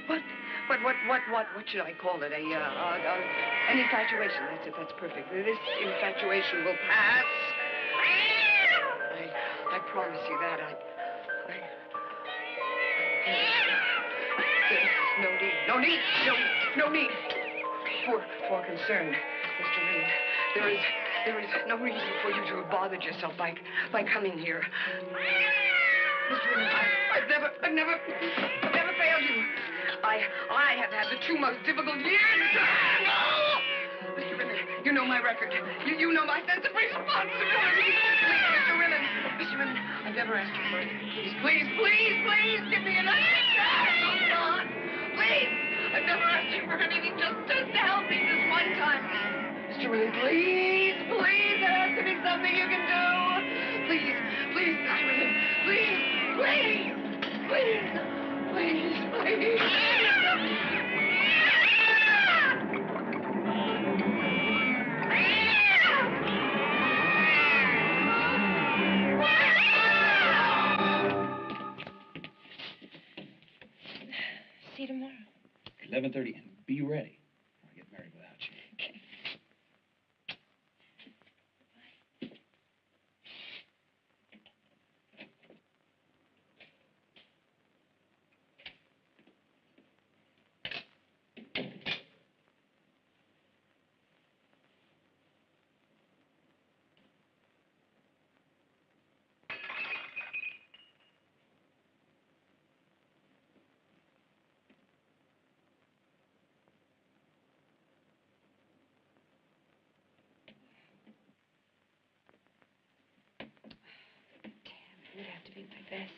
L: what should I call it? An infatuation. That's it. That's perfect. This infatuation will pass. I promise you that. There's no need for concern, Mr. Rimmen. There is no reason for you to have bothered yourself by coming here. Mr. Rimmen, I've never failed you. I have had the two most difficult years. Mr. Rimmen, you know my record. You know my sense of responsibility. Mr. Rimmen, I've never asked you for anything. Please, give me another chance. Oh, God. Please. I've never asked you for anything. Just to help me this one time. Mr. Rimmen, please, there has to be something you can do. Please, Mr. Rimmen, please.
F: See you tomorrow.
B: 11:30, and be ready. I'll get married without you.
F: Okay. It would have to be my best.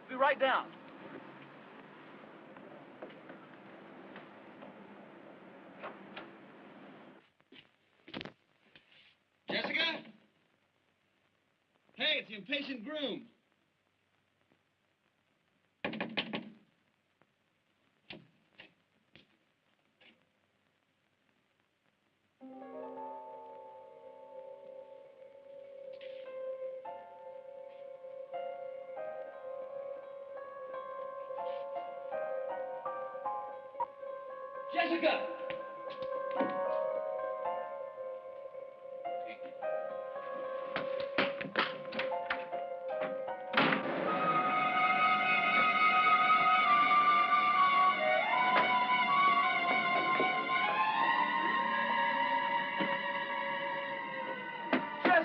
B: Be right down. Jessica? Hey, it's the impatient groom. Jessica!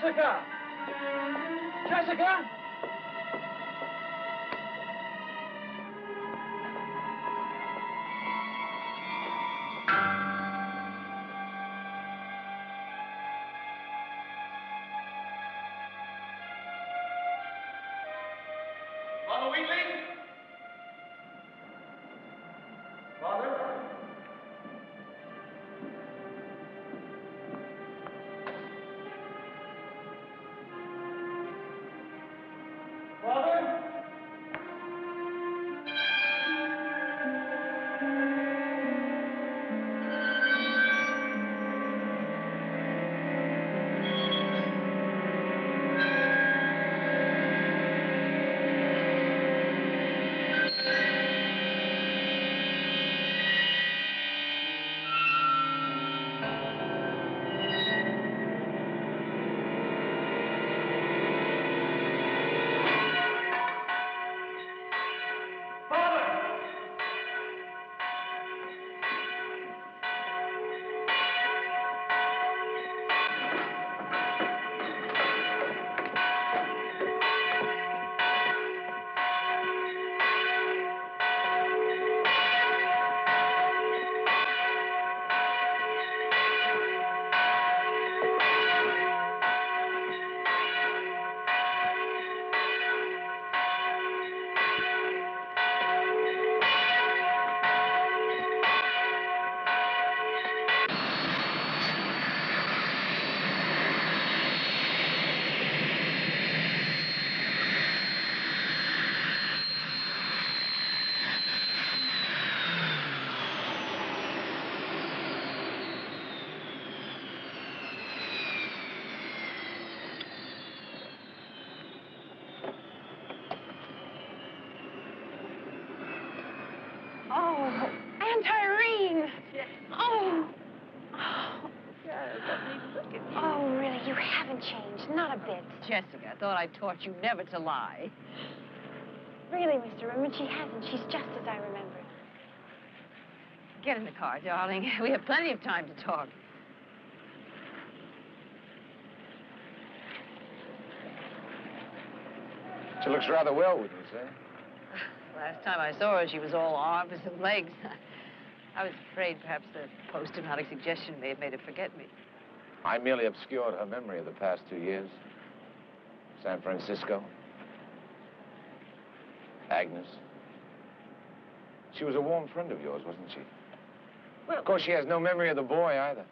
B: Jessica! Jessica!
N: Father Wheatley? Father? Father?
F: Oh, Aunt Irene! Oh! Oh, really, you haven't changed, not a bit.
T: Jessica, I thought I taught you never to lie.
F: Really, Mr. Rimmon, she hasn't. She's just as I remembered.
T: Get in the car, darling. We have plenty of time to talk.
O: She looks rather well, wouldn't you say?
T: Last time I saw her, she was all arms and legs. I was afraid perhaps the post-hypnotic suggestion may have made her forget me.
O: I merely obscured her memory of the past 2 years. San Francisco. Agnes. She was a warm friend of yours, wasn't she? Well, of course, she has no memory of the boy, either.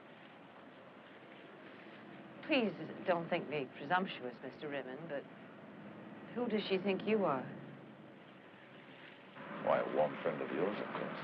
T: Please don't think me presumptuous, Mr. Rimmon, but who does she think you are?
O: Why, a warm friend of yours, of course.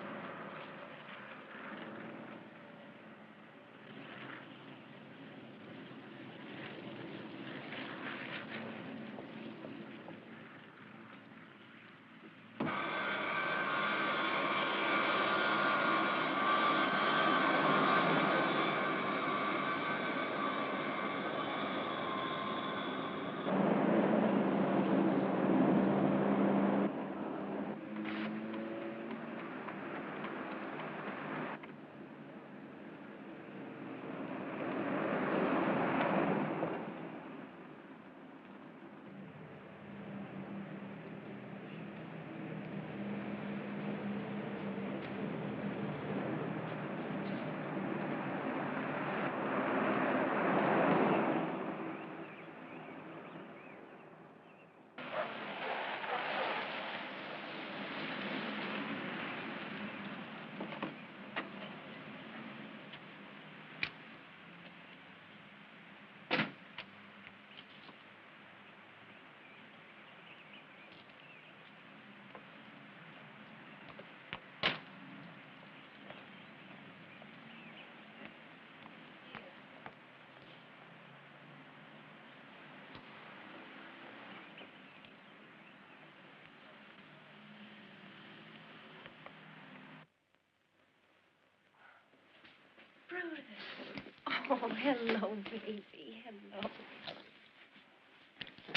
F: Oh, hello, baby. Hello.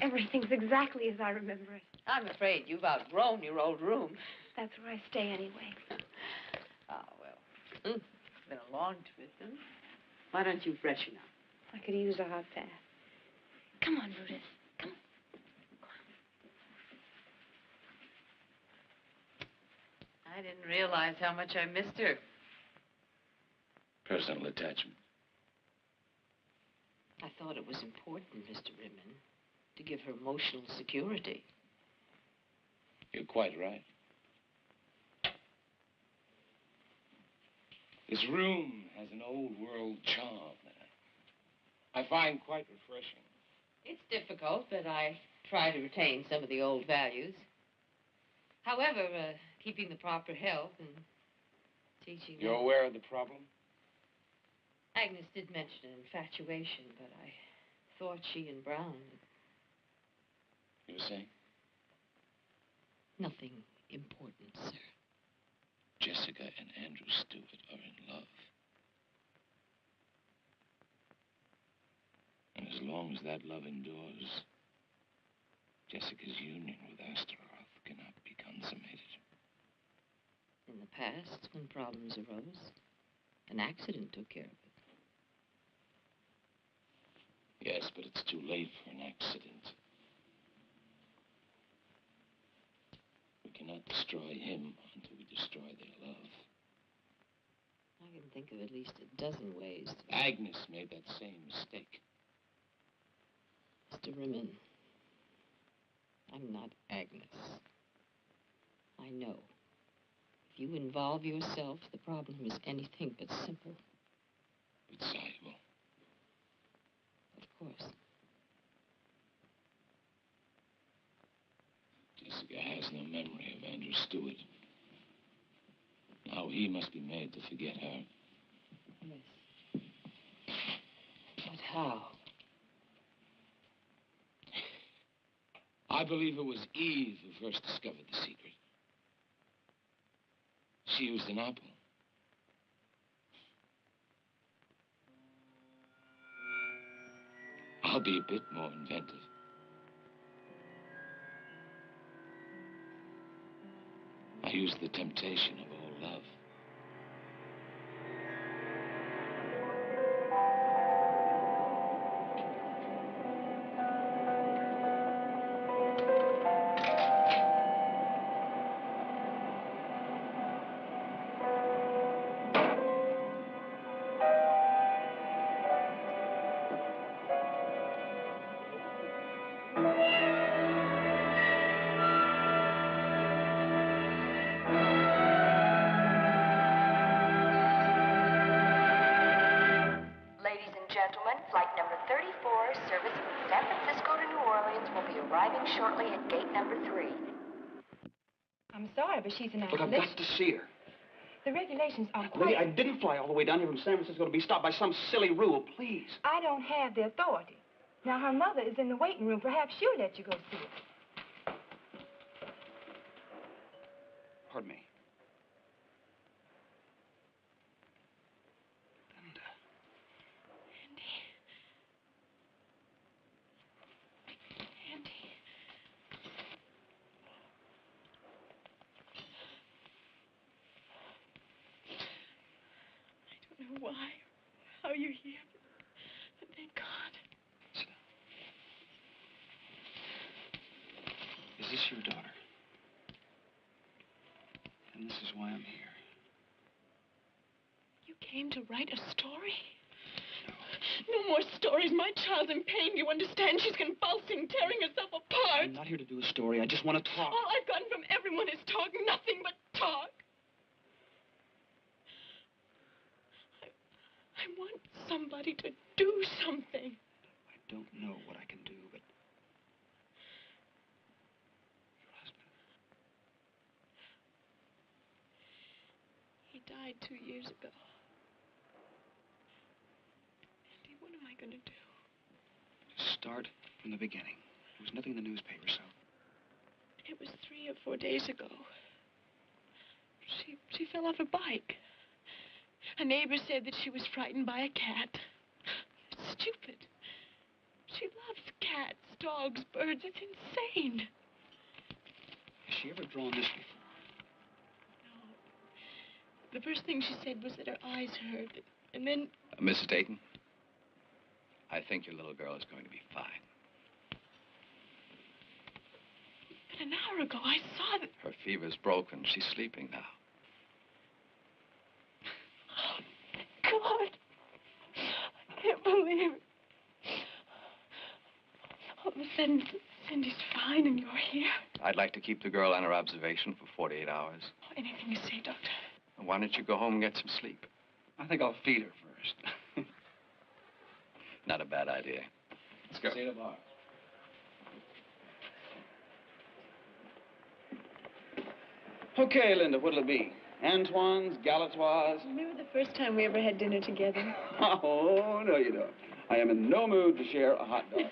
F: Everything's exactly as I remember it.
T: I'm afraid you've outgrown your old room.
F: That's where I stay anyway.
T: Oh, well. It's been a long trip, huh? Why don't you freshen up?
F: I could use a hot bath. Come on, Brutus. Come on.
T: I didn't realize how much I missed her.
G: Personal attachment.
T: I thought it was important, Mr. Rimmon, to give her emotional security.
G: You're quite right. This room has an old world charm that I find quite refreshing.
T: It's difficult, but I try to retain some of the old values. However, keeping the proper health and teaching...
G: You're aware of the problem?
T: Agnes did mention infatuation, but I thought she and Brown...
G: You were saying?
T: Nothing important, sir.
G: Jessica and Andrew Stewart are in love. And as long as that love endures, Jessica's union with Astaroth cannot be consummated.
T: In the past, when problems arose, an accident took care of it.
G: Yes, but it's too late for an accident. We cannot destroy him until we destroy their love.
T: I can think of at least a dozen ways.
G: Agnes made that same mistake.
T: Mr. Rimmon, I'm not Agnes. I know. If you involve yourself, the problem is anything but simple.
G: But soluble.
T: Of course.
G: Jessica has no memory of Andrew Stewart. Now he must be made to forget her.
T: Yes. But how?
G: I believe it was Eve who first discovered the secret. She used an apple. I'll be a bit more inventive. I used the temptation of all love.
Q: Flight number 34, service from San Francisco to New Orleans, will be arriving shortly at gate number 3.
J: I'm sorry, but she's an
B: Look, I've got to see her.
J: The regulations are quite...
B: Lily, I didn't fly all the way down here from San Francisco to be stopped by some silly rule. Please.
J: I don't have the authority. Now, her mother is in the waiting room. Perhaps she'll let you go see her.
B: Pardon me.
H: Why are you here? But thank God.
B: Sit down. Is this your daughter? And this is why I'm here.
H: You came to write a story? No more stories. My child's in pain. You understand? She's convulsing, tearing herself apart.
B: I'm not here to do a story. I just want to talk.
H: All I've gotten from everyone is talk. Nothing but talk. I want somebody to do something.
B: I don't know what I can do, but... Your husband...
H: He died 2 years ago. Andy, what am I going to do?
B: Start from the beginning. There was nothing in the newspaper, so...
H: It was 3 or 4 days ago. She fell off a bike. A neighbor said that she was frightened by a cat. It's stupid. She loves cats, dogs, birds. It's insane.
B: Has she ever drawn this before?
H: No. The first thing she said was that her eyes hurt. And then...
U: Mrs. Dayton, I think your little girl is going to be fine.
H: But an hour ago, I saw that...
N: Her fever's broken. She's sleeping now.
H: God. I can't believe it. All of a sudden, Cindy's fine and you're here.
N: I'd like to keep the girl under observation for 48 hours.
H: Oh, anything you say, Doctor.
N: Why don't you go home and get some sleep?
B: I think I'll feed her first.
N: Not a bad idea. Let's go.
B: See you at the bar. Okay, Linda, what'll it be? Antoine's, Galatoire's?
H: Remember the first time we ever had dinner together?
B: Oh, no, you don't. I am in no mood to share a hot dog.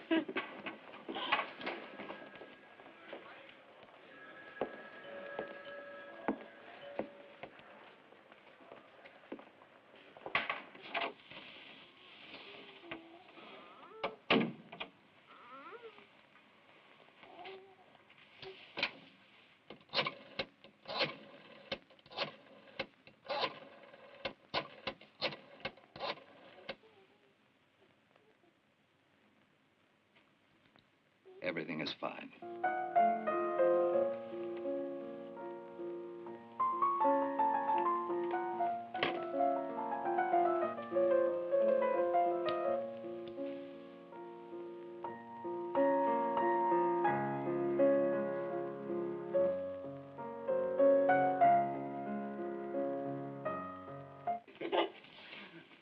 N: Everything is fine.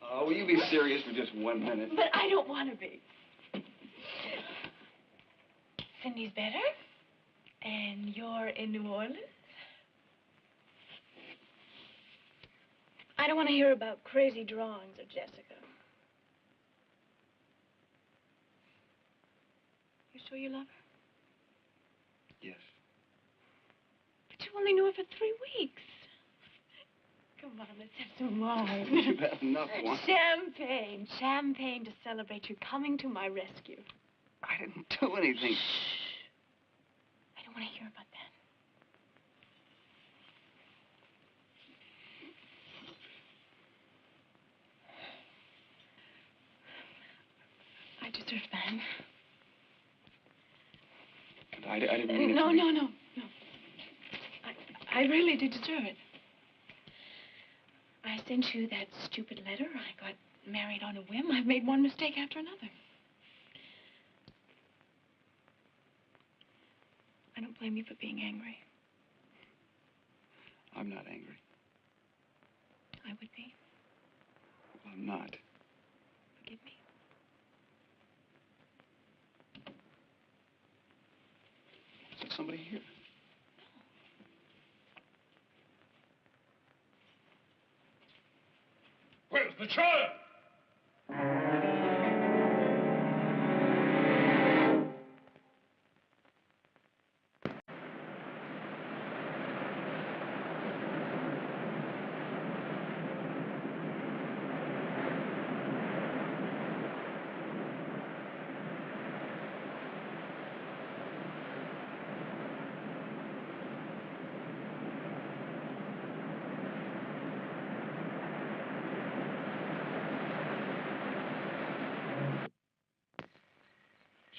B: Oh, will you be serious for just 1 minute?
H: But I don't want to be. Cindy's better, and you're in New Orleans. I don't want to hear about crazy drawings of Jessica. You sure you love her?
B: Yes.
H: But you only knew her for 3 weeks. Come on, let's have some wine.
B: You've had enough wine.
H: Champagne. Champagne to celebrate you coming to my rescue.
B: I didn't do anything.
H: I don't want to hear about that. I deserve that.
B: But I didn't mean it.
H: No. I really did deserve it. I sent you that stupid letter. I got married on a whim. I've made one mistake after another. I don't blame you for being angry.
B: I'm not angry.
H: I would be.
B: Well, I'm not.
H: Forgive me.
B: Is there somebody here?
I: Where's the child?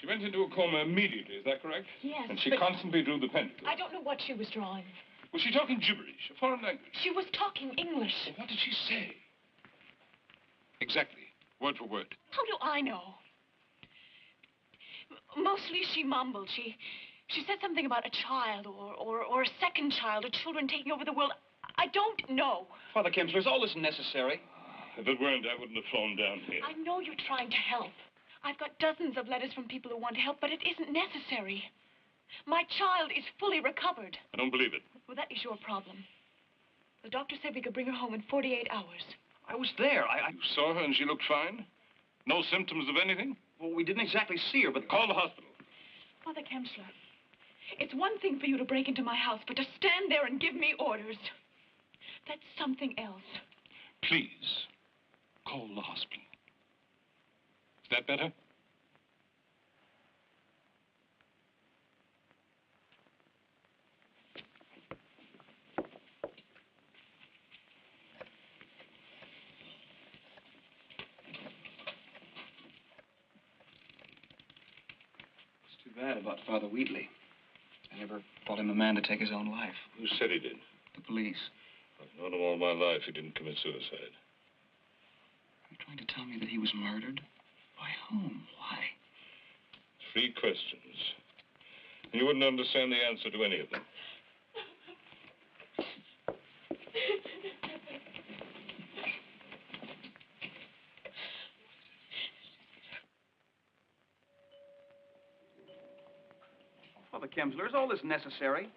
U: She went into a coma immediately, is that correct?
H: Yes,
U: And she
H: but
U: constantly drew the pendulum.
H: I don't know what she was drawing.
U: Was she talking gibberish, a foreign language?
H: She was talking English.
U: Well, what did she say? Exactly, word for word.
H: How do I know? Mostly she mumbled. She said something about a child or a second child or children taking over the world. I don't know.
B: Father Kemsler, is all this necessary?
U: If it weren't, I wouldn't have flown down here.
H: I know you're trying to help. I've got dozens of letters from people who want to help, but it isn't necessary. My child is fully recovered.
U: I don't believe it.
H: Well, that is your problem. The doctor said we could bring her home in 48 hours.
B: I was there.
U: You saw her and she looked fine? No symptoms of anything?
B: Well, we didn't exactly see her, but...
U: Call the hospital.
H: Father Kemsler, it's one thing for you to break into my house, but to stand there and give me orders, that's something else.
U: Please, call the hospital. Is that better?
B: It's too bad about Father Wheatley. I never thought him a man to take his own life.
U: Who said he did?
B: The police.
U: I've known him all my life. He didn't commit suicide.
B: You're trying to tell me that he was murdered? By whom? Why?
U: 3 questions. And you wouldn't understand the answer to any of them.
B: Father Kemsler, is all this necessary?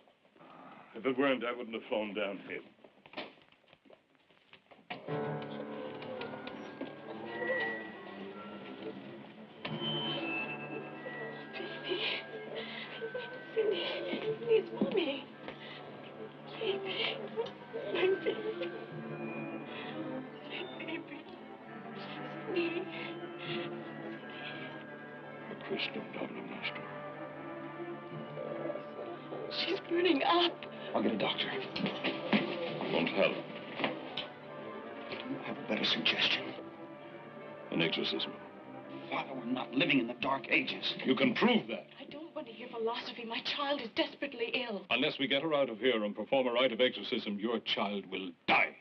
U: If it weren't, I wouldn't have flown down here.
H: Please, Mommy. Baby. My baby. My baby. Cindy.
U: Questo doble nostro.
H: She's burning up.
B: I'll get a doctor.
U: Won't help.
B: Do you have a better suggestion?
U: An exorcism.
B: Father, we're not living in the Dark Ages.
U: You can prove that.
H: I don't want to hear philosophy. My child is desperately ill.
U: Unless we get her out of here and perform a rite of exorcism, your child will die.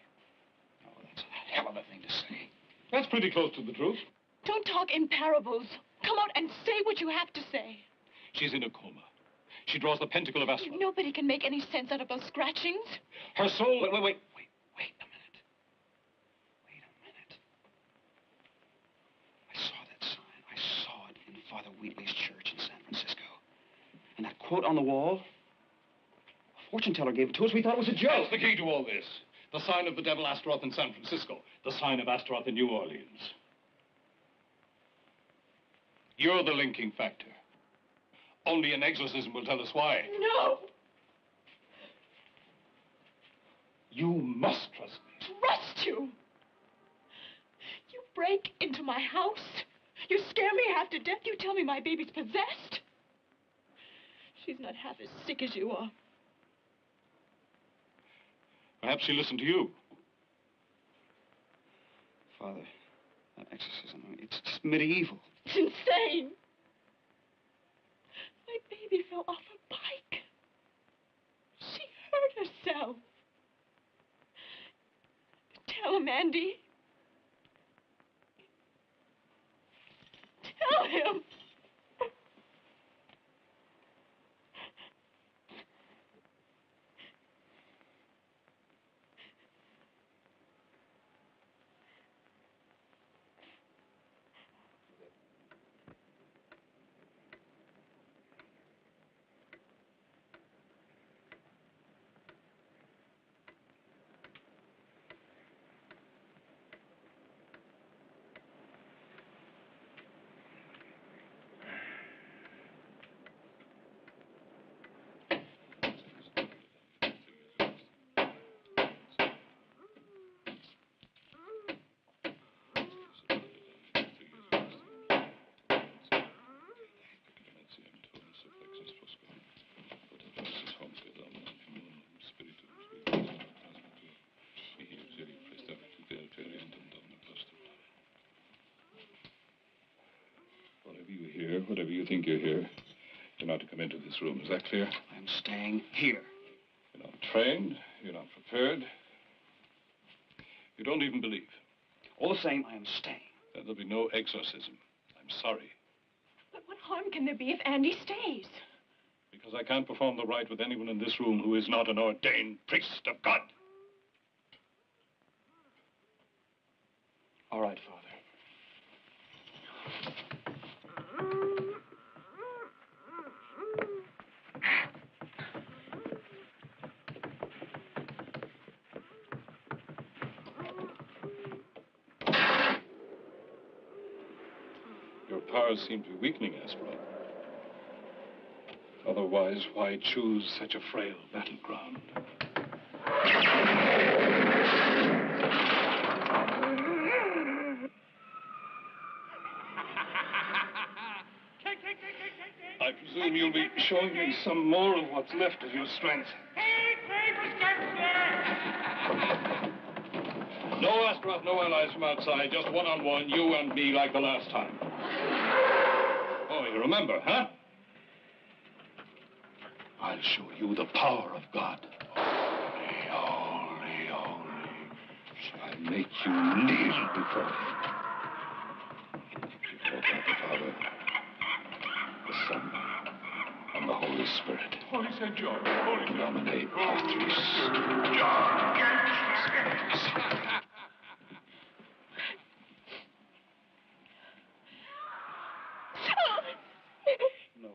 B: Oh, that's a hell of a thing to say.
U: That's pretty close to the truth.
H: Don't talk in parables. Come out and say what you have to say.
U: She's in a coma. She draws the pentacle of Astral.
H: Nobody can make any sense out of those scratchings.
U: Her soul...
B: Wait a minute. I saw that sign. I saw it in Father Wheatley's church in San Francisco. And that quote on the wall, a fortune teller gave it to us. We thought it was a joke.
U: That's the key to all this. The sign of the devil Astaroth in San Francisco. The sign of Astaroth in New Orleans. You're the linking factor. Only an exorcism will tell us why.
H: No!
U: You must trust me.
H: Trust you? You break into my house. You scare me half to death. You tell me my baby's possessed. She's not half as sick as you are.
U: Perhaps she listened to you.
B: Father, that exorcism, it's just medieval.
H: It's insane. My baby fell off a bike. She hurt herself. Tell him, Andy. Tell him.
U: Whatever you think you're here, you're not to come into this room. Is that clear?
B: I'm staying here.
U: You're not trained. You're not prepared. You don't even believe.
B: All the same, I am staying.
U: Then there'll be no exorcism. I'm sorry.
H: But what harm can there be if Andy stays?
U: Because I can't perform the rite with anyone in this room who is not an ordained priest of God.
B: All right, Father.
U: Your powers seem to be weakening, Astaroth. Otherwise, why choose such a frail battleground? I presume you'll be showing me some more of what's left of your strength. No, Astaroth, no allies from outside. Just one-on-one, you and me, like the last time. Oh, you remember, huh? I'll show you the power of God. Holy, shall I make you kneel before him. Before God the Father, the Son, and the Holy Spirit.
I: Holy St. George. Holy
U: Nomine Patris.
I: George.
U: No.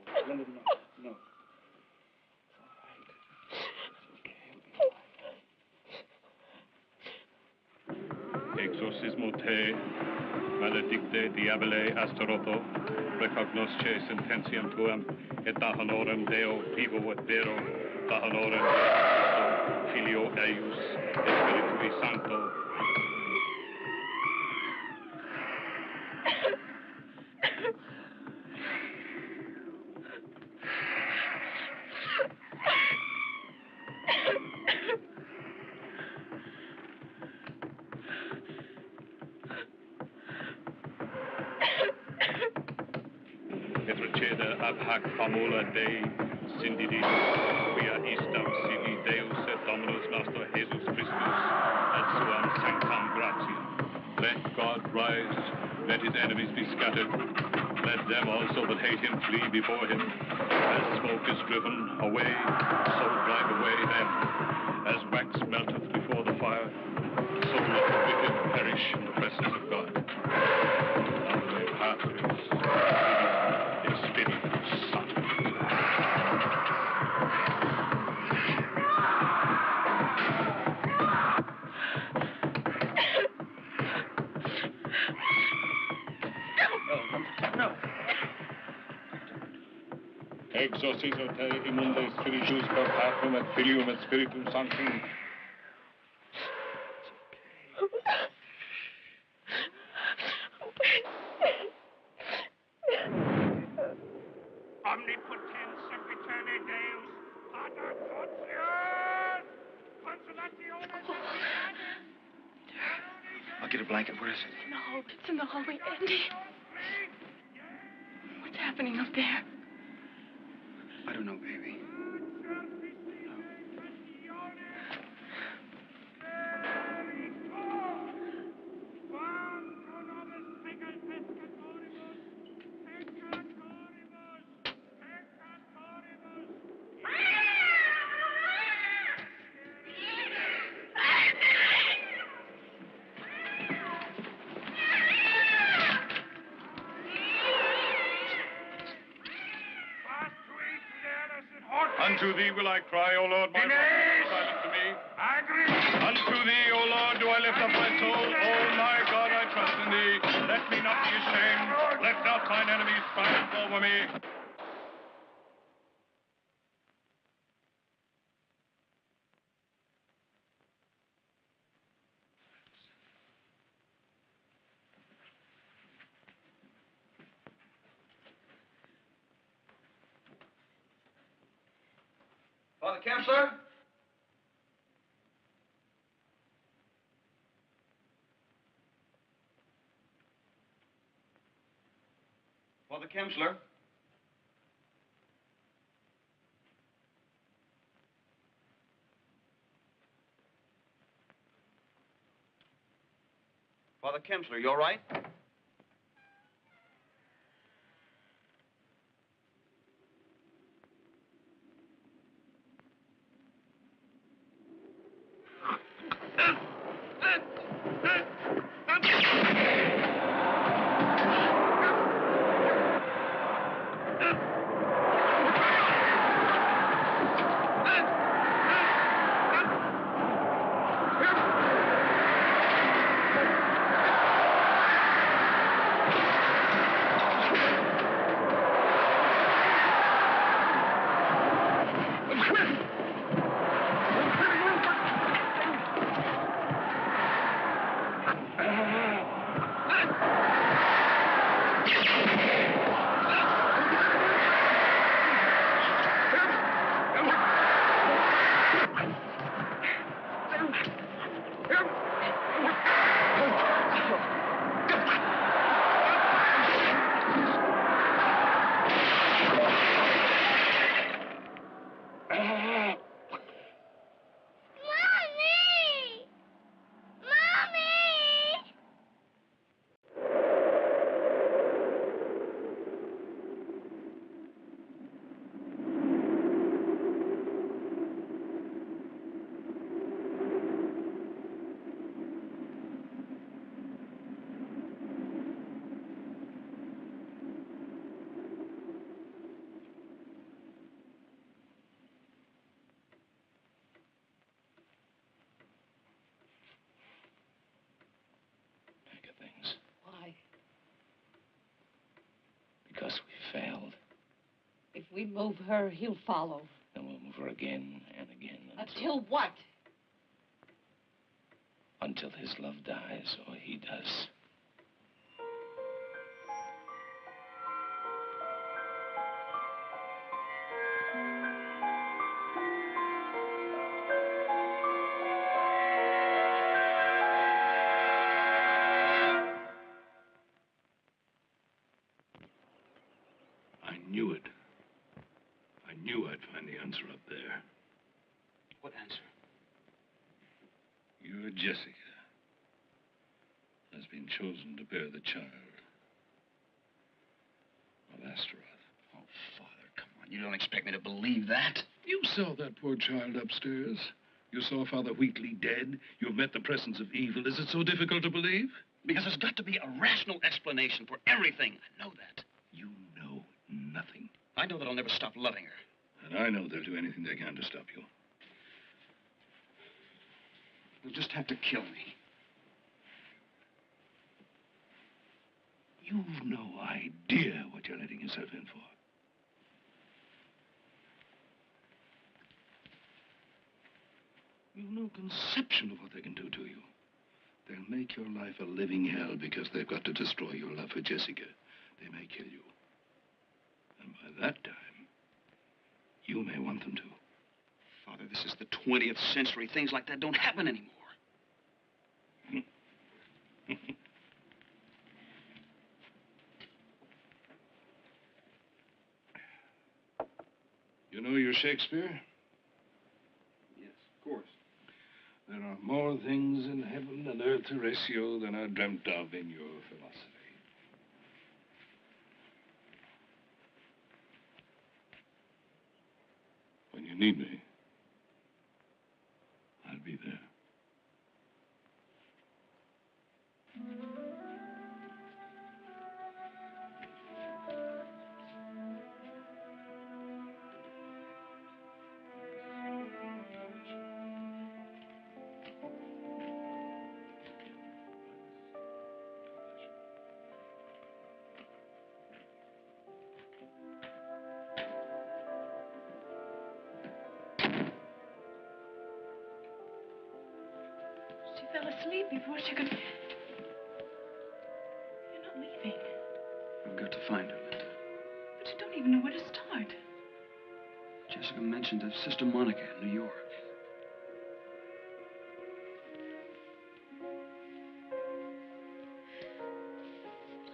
A: Exorcismo te, maledicte diabole astaroto, recognosce sententiam tuam, et da honorem Deo vivo et vero, da honorem Filio eius, et Spiritui Sancto. Et recede ab hac famula Dei, sindidis, quia istam sivi Deus et Dominus nostro Jesus Christus, et suam sanctam gratiam. Let God rise, let his enemies be scattered. Let them also that hate him flee before him. As smoke is driven away, so drive away them. As wax melteth before the fire, so let the wicked perish in the presence of God. Nomine Patris, et Spiritus Sancti.
I: No.
A: Exorcizo te immunde spiritus per Patrum et Filium et Spiritum Sanctum.
I: Omnipotens sempiterne Deus, Pater Quotius, consolationes et pitatis.
N: I'll get a blanket. Where is it?
H: No, it's in the hallway, Andy. What's happening up there?
N: I don't know, baby.
A: Unto thee will I cry, O Lord, my rock, silent to me. Unto thee, O Lord, do I lift up my soul. O my God, I trust in thee. Let me not be ashamed. Let not mine enemies triumph over me.
N: Father Kemsler? Father Kemsler? Father Kemsler, you all right?
T: We move her, he'll follow.
G: And we'll move her again and again.
T: Until what?
G: Until his love dies or he does.
E: I knew it. I knew I'd find the answer up there.
B: What answer?
E: Your Jessica has been chosen to bear the child of Astaroth.
B: Oh, Father, come on. You don't expect me to believe that?
E: You saw that poor child upstairs. You saw Father Wheatley dead. You've met the presence of evil. Is it so difficult to believe?
B: Because there's got to be a rational explanation for everything. I know that.
E: You know nothing.
B: I know that I'll never stop loving her.
E: And I know they'll do anything they can to stop you.
B: They'll just have to kill me.
E: You've no idea what you're letting yourself in for. You've no conception of what they can do to you. They'll make your life a living hell because they've got to destroy your love for Jessica. They may kill you. And by that time, you may want them to.
B: Father, this is the 20th century. Things like that don't happen anymore.
E: You know your Shakespeare?
B: Yes, of course.
E: There are more things in heaven and earth, Horatio, than are dreamt of in your philosophy. When you need me, I'll be there.
H: She fell asleep before she could... You're not leaving.
B: I've got to find her, Linda.
H: But you don't even know where to start.
B: Jessica mentioned a Sister Monica in New York.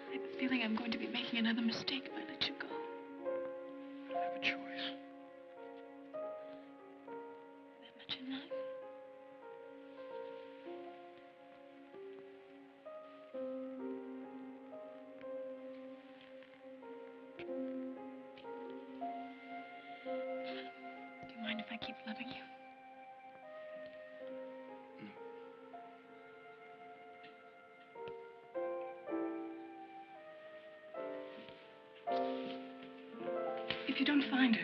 H: I have a feeling I'm going to be making another mistake if I let you go.
B: I don't have a choice.
H: That much in life? Do you mind if I keep loving you? If you don't find her,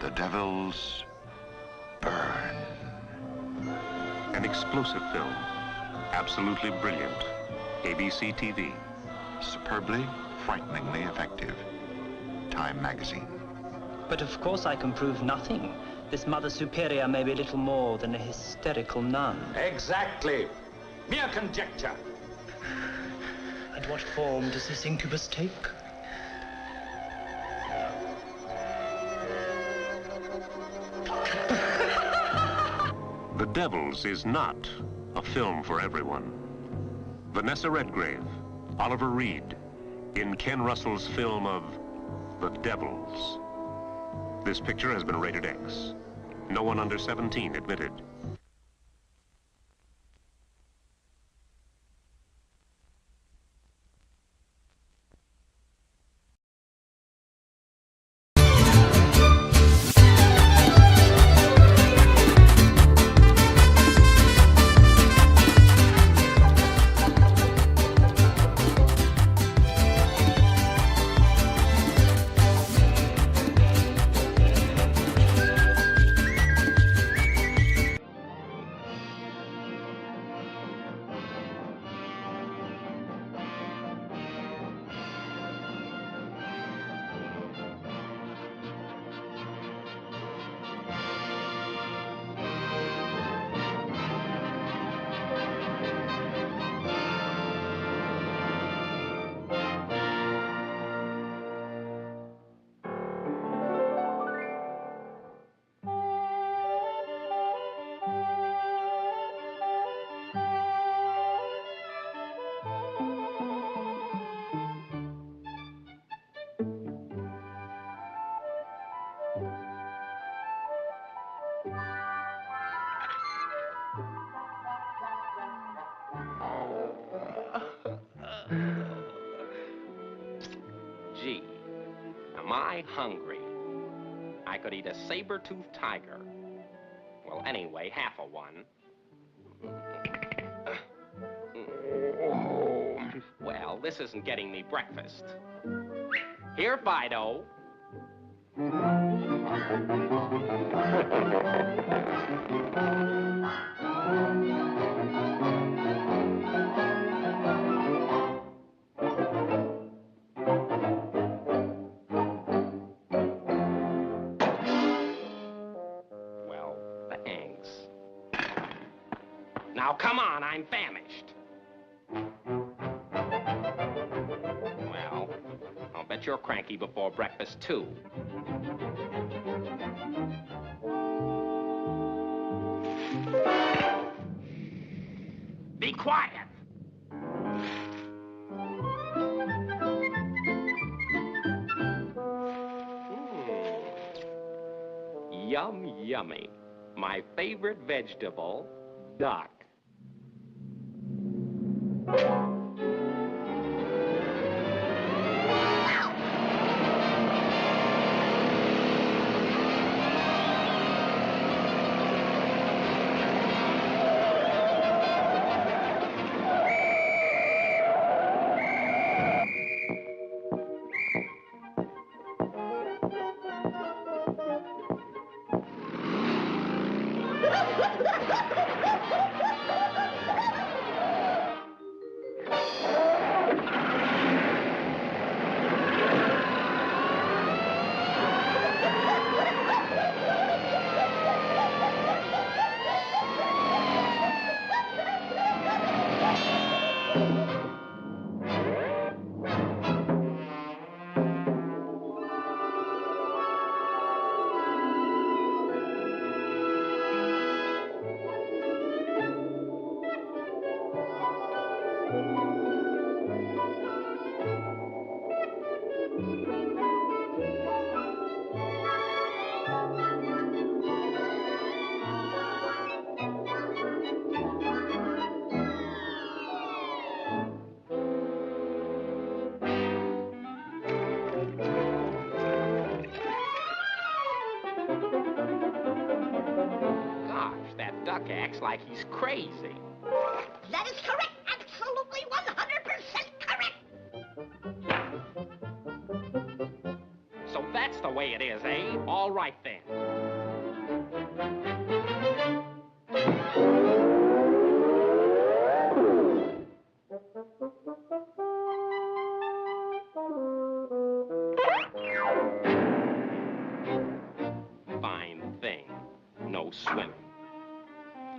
D: The devils burn.
V: An explosive film. Absolutely brilliant. ABC TV.
D: Superbly, frighteningly effective. Time magazine.
W: But of course I can prove nothing. This Mother Superior may be little more than a hysterical nun.
X: Exactly. Mere conjecture.
W: And what form does this incubus take?
V: The Devils is not a film for everyone. Vanessa Redgrave, Oliver Reed, in Ken Russell's film of The Devils. This picture has been rated X. No one under 17 admitted.
Y: Gee, am I hungry? I could eat a saber-toothed tiger. Well, anyway, half a one. Well, this isn't getting me breakfast. Here, Fido. Well, thanks. Now, come on, I'm famished. Well, I'll bet you're cranky before breakfast, too. Be quiet. Yum, yummy. My favorite vegetable, duck. Gosh, that duck acts like he's crazy.
C: That is correct. Absolutely 100% correct.
Y: So that's the way way it is, eh? All right, then. Fine thing. No swimming.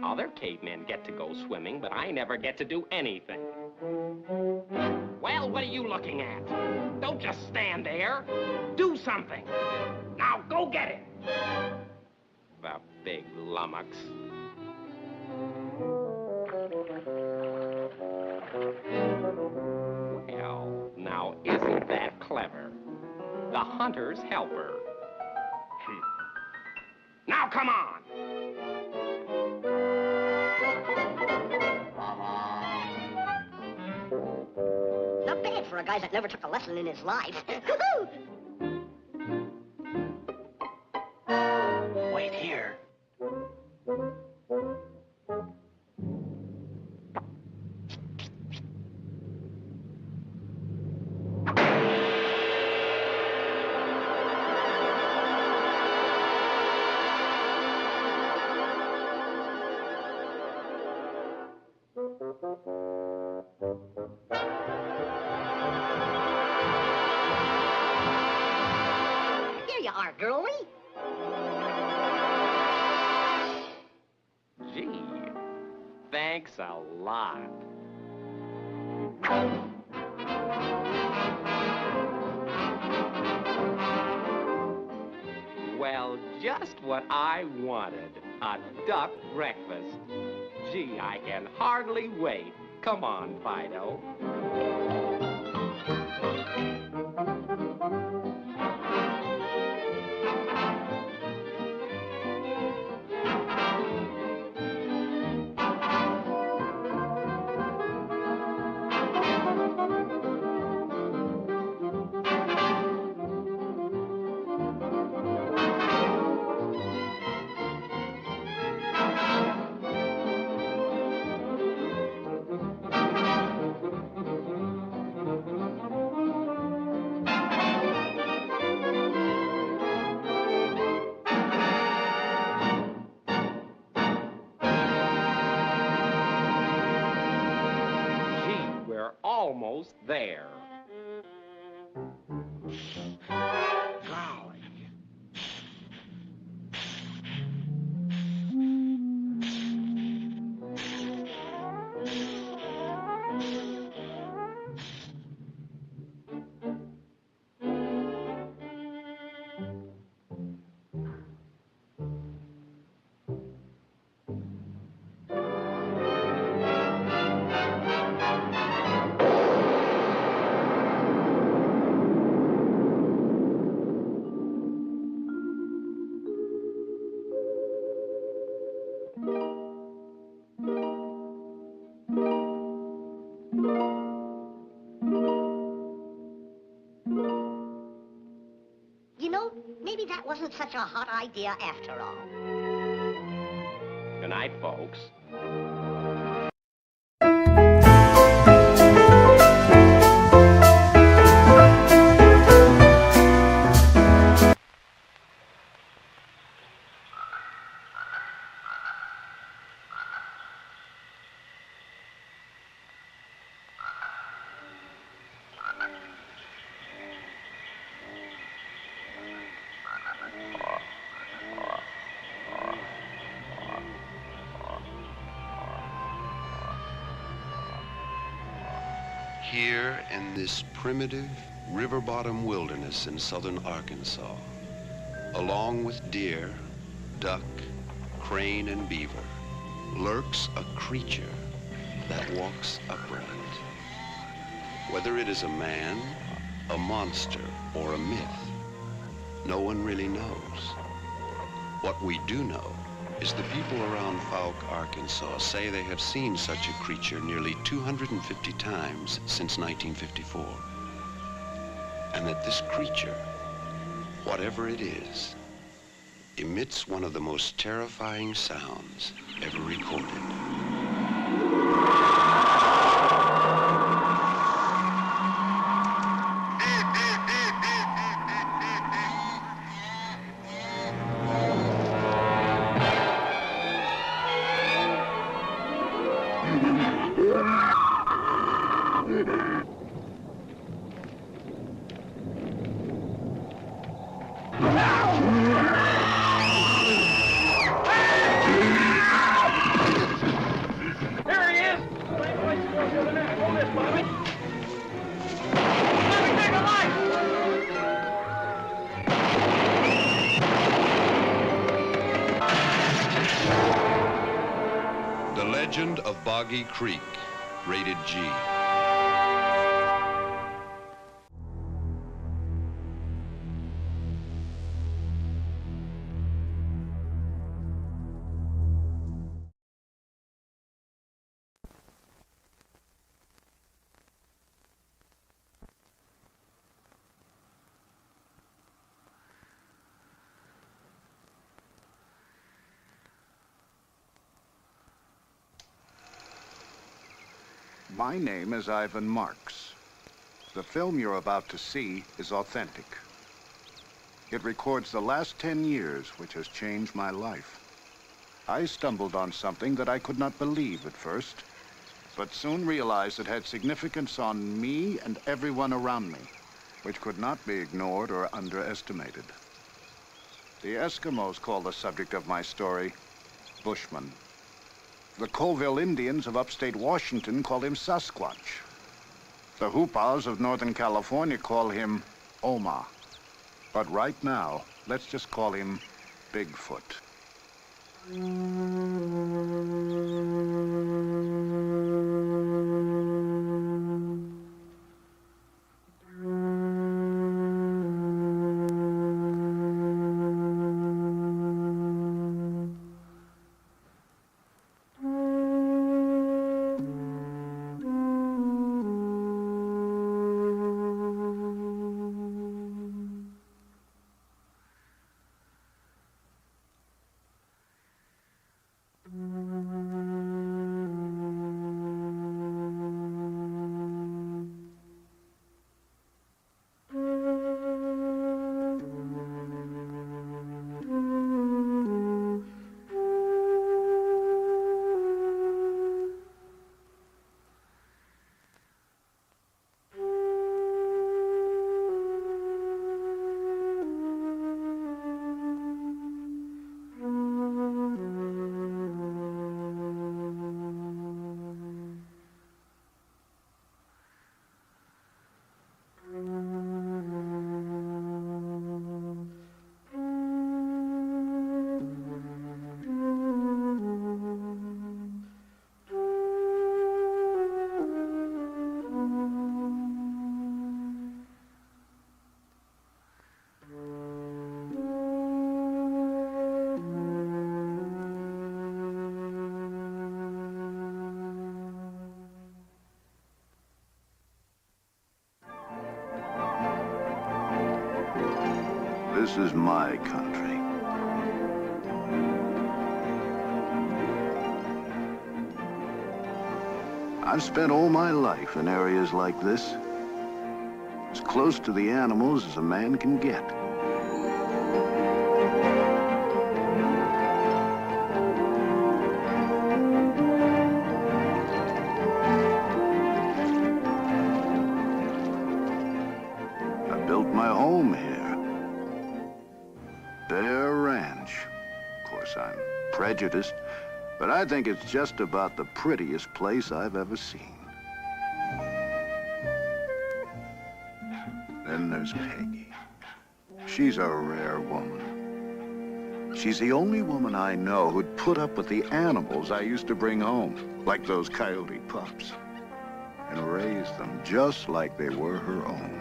Y: Other cavemen get to go swimming, but I never get to do anything. Well, what are you looking at? Don't just stand there. Do something. Now go get it. The big lummox. Well, now isn't that clever? The hunter's helper. Now come on.
K: Not bad for a guy that never took a lesson in his life.
M: Wait here.
K: Here you are, girlie.
Y: Gee, thanks a lot. Well, just what I wanted. A duck breakfast. Gee, I can hardly wait. Come on, Fido. Almost there. Golly.
K: You know, maybe that wasn't such a hot idea after all.
Y: Good night, folks.
P: Here in this primitive river-bottom wilderness in southern Arkansas, along with deer, duck, crane, and beaver, lurks a creature that walks upright. Whether it is a man, a monster, or a myth, no one really knows. What we do know is the people around Fouke, Arkansas say they have seen such a creature nearly 250 times since 1954. And that this creature, whatever it is, emits one of the most terrifying sounds ever recorded. Legend of Boggy Creek, rated G.
L: My name is Ivan Marks. The film you're about to see is authentic. It records the last 10 years, which has changed my life. I stumbled on something that I could not believe at first, but soon realized it had significance on me and everyone around me, which could not be ignored or underestimated. The Eskimos call the subject of my story Bushman. The Colville Indians of upstate Washington call him Sasquatch. The Hoopas of Northern California call him Oma. But right now, let's just call him Bigfoot. This is my country. I've spent all my life in areas like this, as close to the animals as a man can get. I built my home here. Bear Ranch. Of course, I'm prejudiced, but I think it's just about the prettiest place I've ever seen. Then there's Peggy. She's a rare woman. She's the only woman I know who'd put up with the animals I used to bring home, like those coyote pups, and raise them just like they were her own.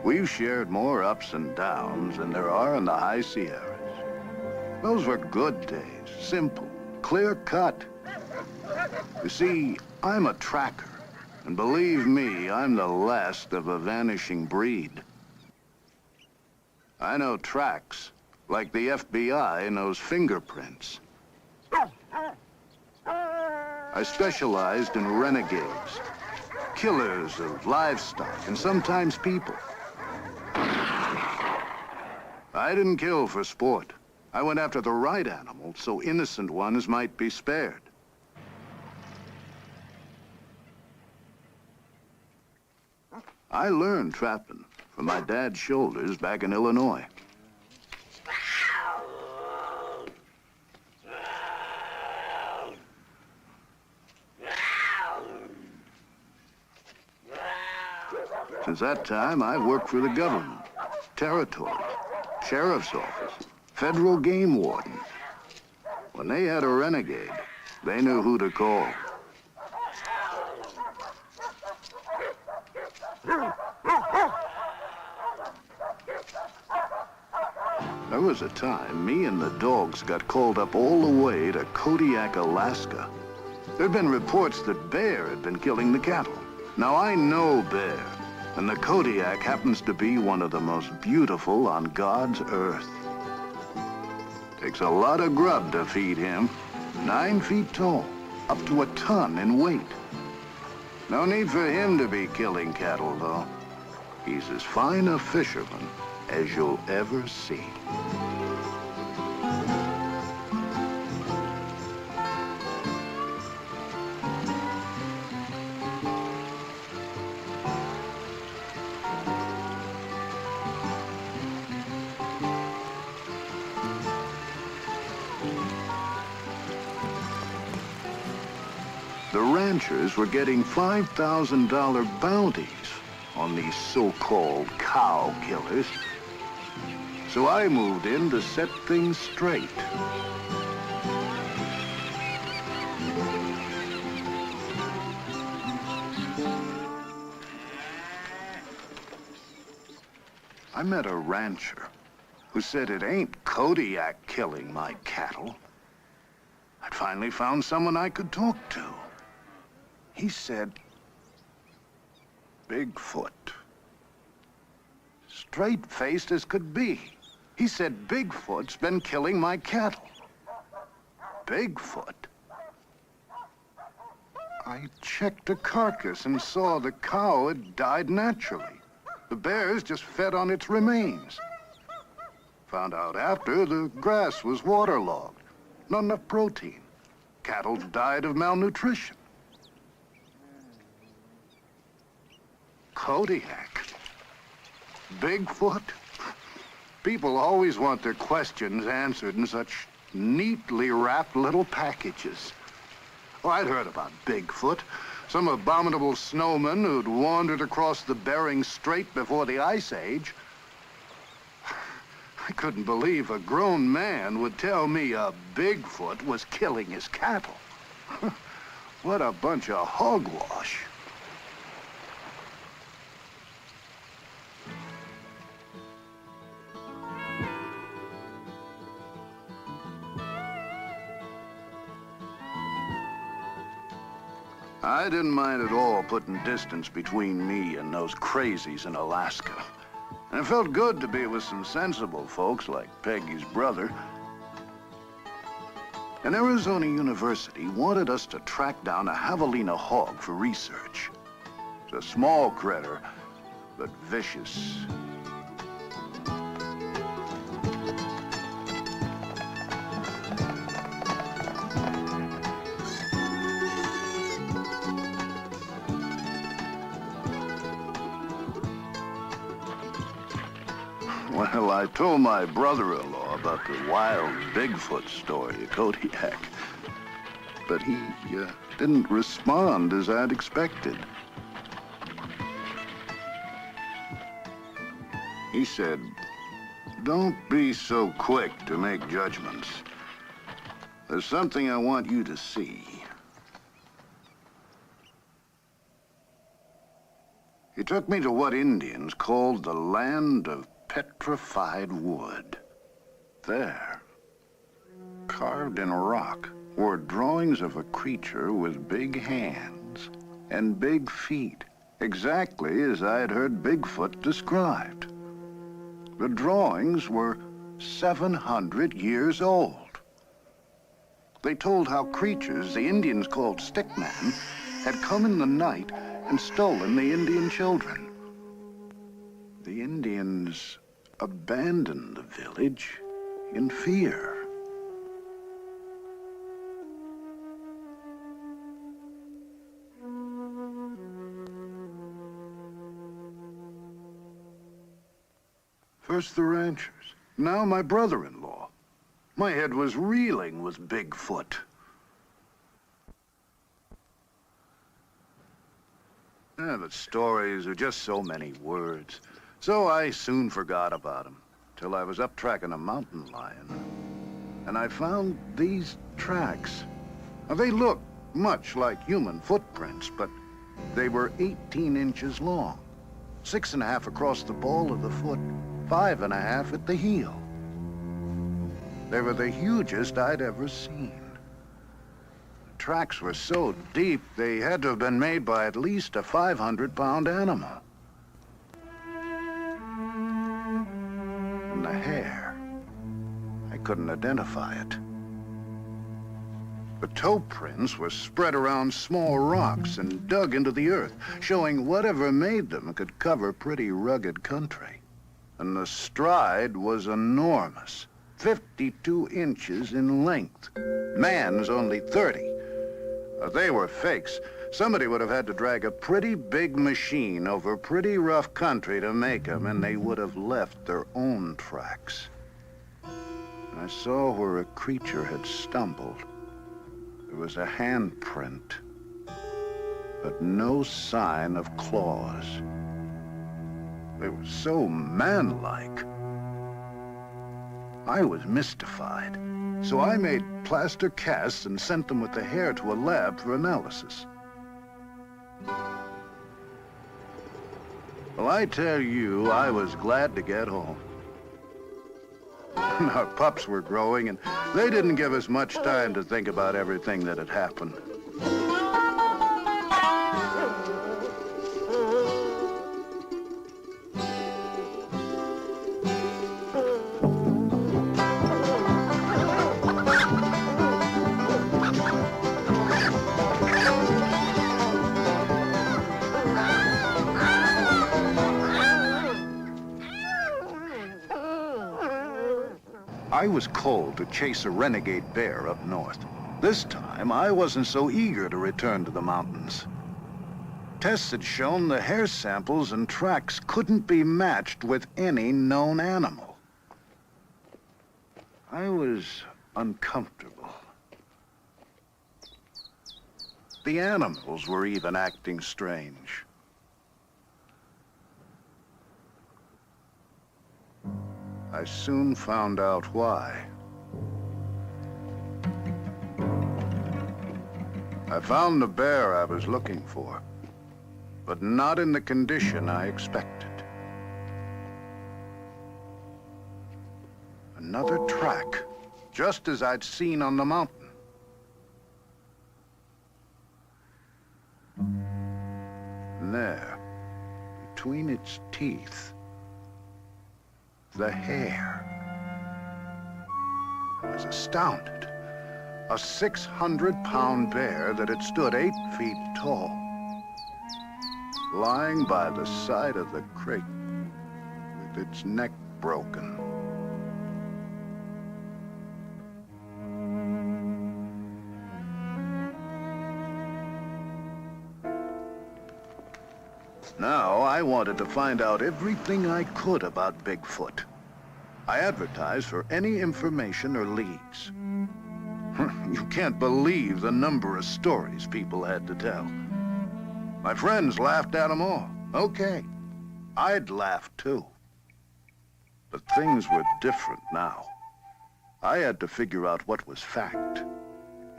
L: We've shared more ups and downs than there are in the high Sierras. Those were good days, simple, clear-cut. You see, I'm a tracker, and believe me, I'm the last of a vanishing breed. I know tracks, like the FBI knows fingerprints. I specialized in renegades, killers of livestock, and sometimes people. I didn't kill for sport. I went after the right animal so innocent ones might be spared. I learned trapping from my dad's shoulders back in Illinois. At that time, I worked for the government, territory, sheriff's office, federal game warden. When they had a renegade, they knew who to call. There was a time me and the dogs got called up all the way to Kodiak, Alaska. There'd been reports that Bear had been killing the cattle. Now I know Bear, and the Kodiak happens to be one of the most beautiful on God's earth. Takes a lot of grub to feed him. 9 feet tall, up to a ton in weight. No need for him to be killing cattle, though. He's as fine a fisherman as you'll ever see. The ranchers were getting $5,000 bounties on these so-called cow killers. So I moved in to set things straight. I met a rancher who said it ain't Kodiak killing my cattle. I'd finally found someone I could talk to. He said, Bigfoot. Straight-faced as could be. He said Bigfoot's been killing my cattle. Bigfoot? I checked the carcass and saw the cow had died naturally. The bears just fed on its remains. Found out after the grass was waterlogged. Not enough protein. Cattle died of malnutrition. Kodiak? Bigfoot? People always want their questions answered in such neatly wrapped little packages. Oh, I'd heard about Bigfoot. Some abominable snowman who'd wandered across the Bering Strait before the Ice Age. I couldn't believe a grown man would tell me a Bigfoot was killing his cattle. What a bunch of hogwash. I didn't mind at all putting distance between me and those crazies in Alaska. And it felt good to be with some sensible folks like Peggy's brother. And Arizona University wanted us to track down a javelina hog for research. It's a small critter, but vicious. Well, I told my brother-in-law about the wild Bigfoot story at Kodiak, but he didn't respond as I'd expected. He said, "Don't be so quick to make judgments. There's something I want you to see." He took me to what Indians called the land of petrified wood. There, carved in rock, were drawings of a creature with big hands and big feet, exactly as I had heard Bigfoot described. The drawings were 700 years old. They told how creatures the Indians called stickmen had come in the night and stolen the Indian children. The Indians abandoned the village in fear. First the ranchers, now my brother-in-law. My head was reeling with Bigfoot. But stories are just so many words. So I soon forgot about them, till I was up tracking a mountain lion. And I found these tracks. Now, they look much like human footprints, but they were 18 inches long, 6.5 across the ball of the foot, 5.5 at the heel. They were the hugest I'd ever seen. The tracks were so deep, they had to have been made by at least a 500-pound animal. And the hair, I couldn't identify it. The toe prints were spread around small rocks and dug into the earth, showing whatever made them could cover pretty rugged country. And the stride was enormous, 52 inches in length. Man's only 30. They were fakes. Somebody would have had to drag a pretty big machine over pretty rough country to make them, and they would have left their own tracks. I saw where a creature had stumbled. There was a handprint, but no sign of claws. They were so man-like. I was mystified, so I made plaster casts and sent them with the hair to a lab for analysis. Well, I tell you, I was glad to get home. Our pups were growing, and they didn't give us much time to think about everything that had happened. I was called to chase a renegade bear up north. This time, I wasn't so eager to return to the mountains. Tests had shown the hair samples and tracks couldn't be matched with any known animal. I was uncomfortable. The animals were even acting strange. I soon found out why. I found the bear I was looking for, but not in the condition I expected. Another track, just as I'd seen on the mountain. And there, between its teeth, the hair. I was astounded. A 600-pound bear that had stood 8 feet tall, lying by the side of the creek with its neck broken. Now, I wanted to find out everything I could about Bigfoot. I advertised for any information or leads. You can't believe the number of stories people had to tell. My friends laughed at them all. Okay, I'd laugh too. But things were different now. I had to figure out what was fact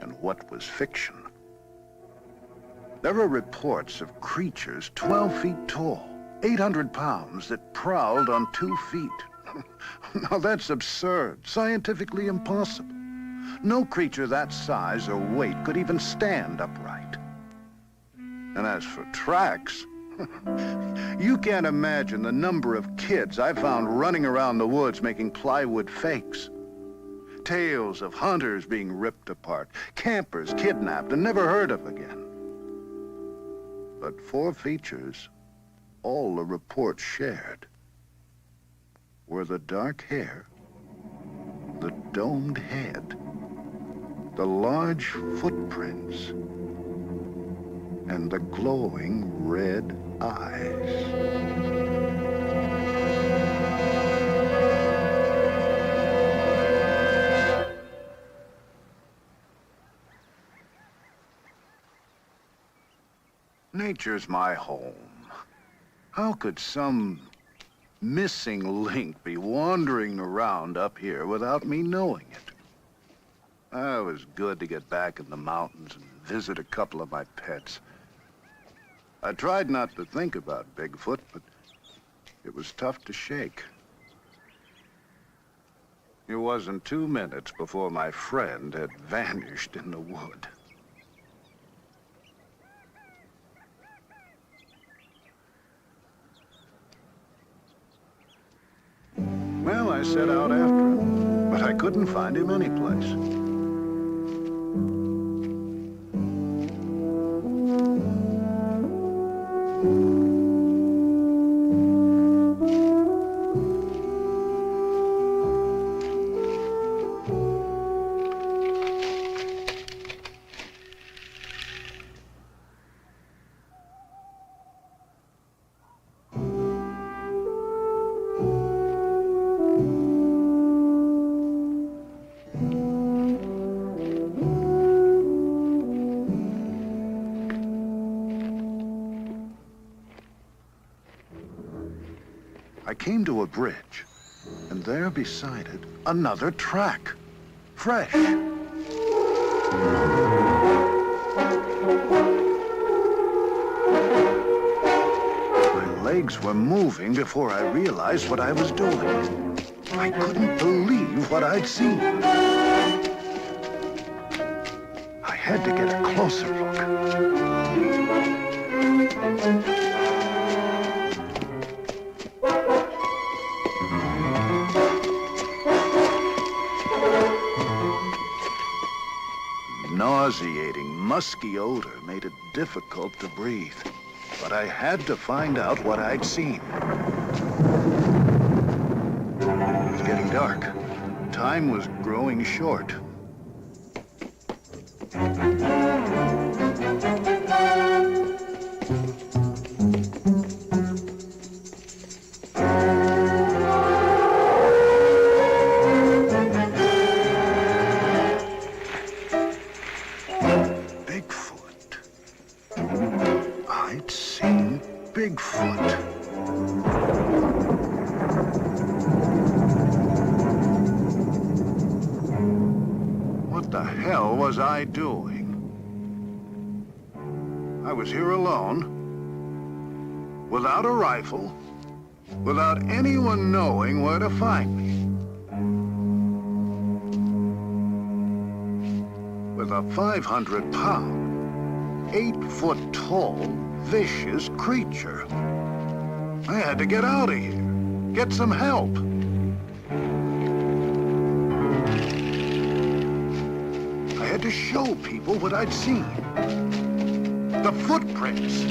L: and what was fiction. There were reports of creatures 12 feet tall, 800 pounds, that prowled on 2 feet. Now that's absurd, scientifically impossible. No creature that size or weight could even stand upright. And as for tracks, you can't imagine the number of kids I found running around the woods making plywood fakes. Tales of hunters being ripped apart, campers kidnapped and never heard of again. But 4 features all the reports shared were the dark hair, the domed head, the large footprints, and the glowing red eyes. Nature's my home. How could some missing link be wandering around up here without me knowing it? It was good to get back in the mountains and visit a couple of my pets. I tried not to think about Bigfoot, but it was tough to shake. It wasn't 2 minutes before my friend had vanished in the wood. Well, I set out after him, but I couldn't find him anyplace. I came to a bridge, and there beside it, another track. Fresh. My legs were moving before I realized what I was doing. I couldn't believe what I'd seen. I had to get a closer look. Nauseating, musky odor made it difficult to breathe. But I had to find out what I'd seen. It was getting dark. Time was growing short. I'd seen Bigfoot. What the hell was I doing? I was here alone, without a rifle, without anyone knowing where to find me. With a 500-pound, 8-foot-tall, vicious creature. I had to get out of here, get some help. I had to show people what I'd seen. The footprints.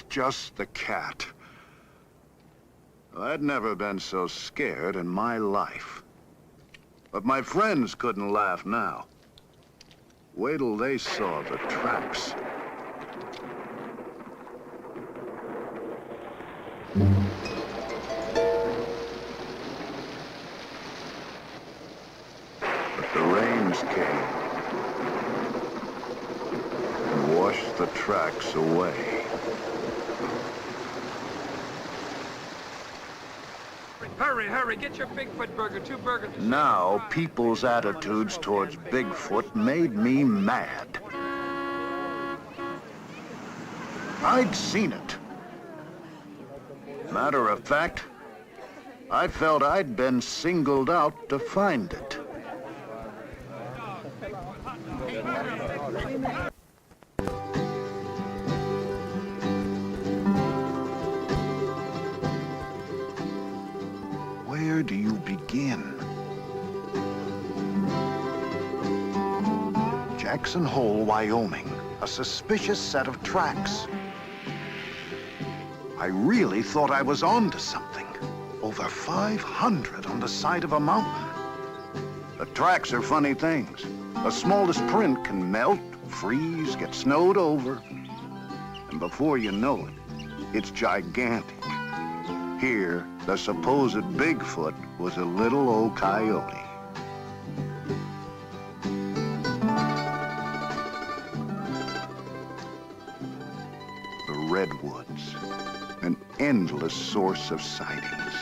L: Just the cat. I'd never been so scared in my life. But my friends couldn't laugh now. Wait till they saw the tracks. But the rains came and washed the tracks away.
N: Hurry, hurry, get your Bigfoot burger, 2 burgers.
L: Now, people's attitudes towards Bigfoot made me mad. I'd seen it. Matter of fact, I felt I'd been singled out to find it. Where do you begin? Jackson Hole, Wyoming. A suspicious set of tracks. I really thought I was onto something. Over 500 on the side of a mountain. The tracks are funny things. The smallest print can melt, freeze, get snowed over. And And before you know it, it's gigantic. Here, the supposed Bigfoot was a little old coyote. The redwoods, an endless source of sightings.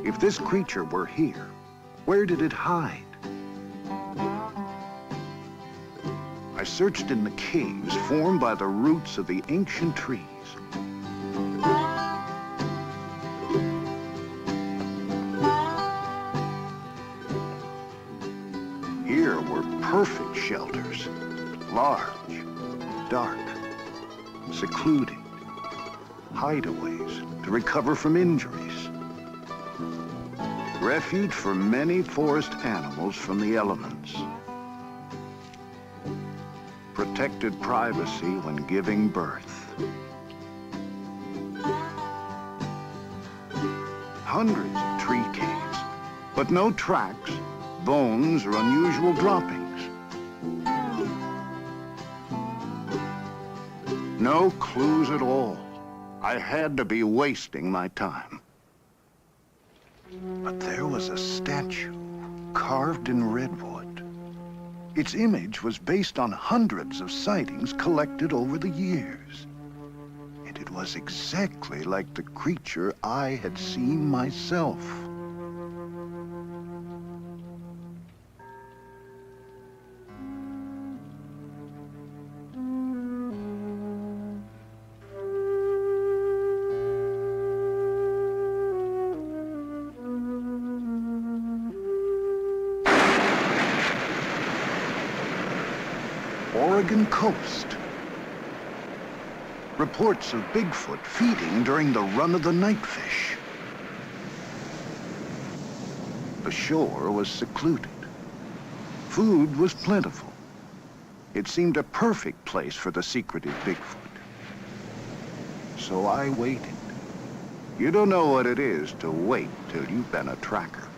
L: If this creature were here, where did it hide? I searched in the caves formed by the roots of the ancient trees. Here were perfect shelters, large, dark, secluded, hideaways to recover from injuries. Refuge for many forest animals from the elements. Protected privacy when giving birth. Hundreds of tree caves, but no tracks, bones, or unusual droppings. No clues at all. I had to be wasting my time. But there was a statue carved in redwood. Its image was based on hundreds of sightings collected over the years. And it was exactly like the creature I had seen myself. Oregon coast. Reports of Bigfoot feeding during the run of the nightfish. The shore was secluded. Food was plentiful. It seemed a perfect place for the secretive Bigfoot. So I waited. You don't know what it is to wait till you've been a tracker.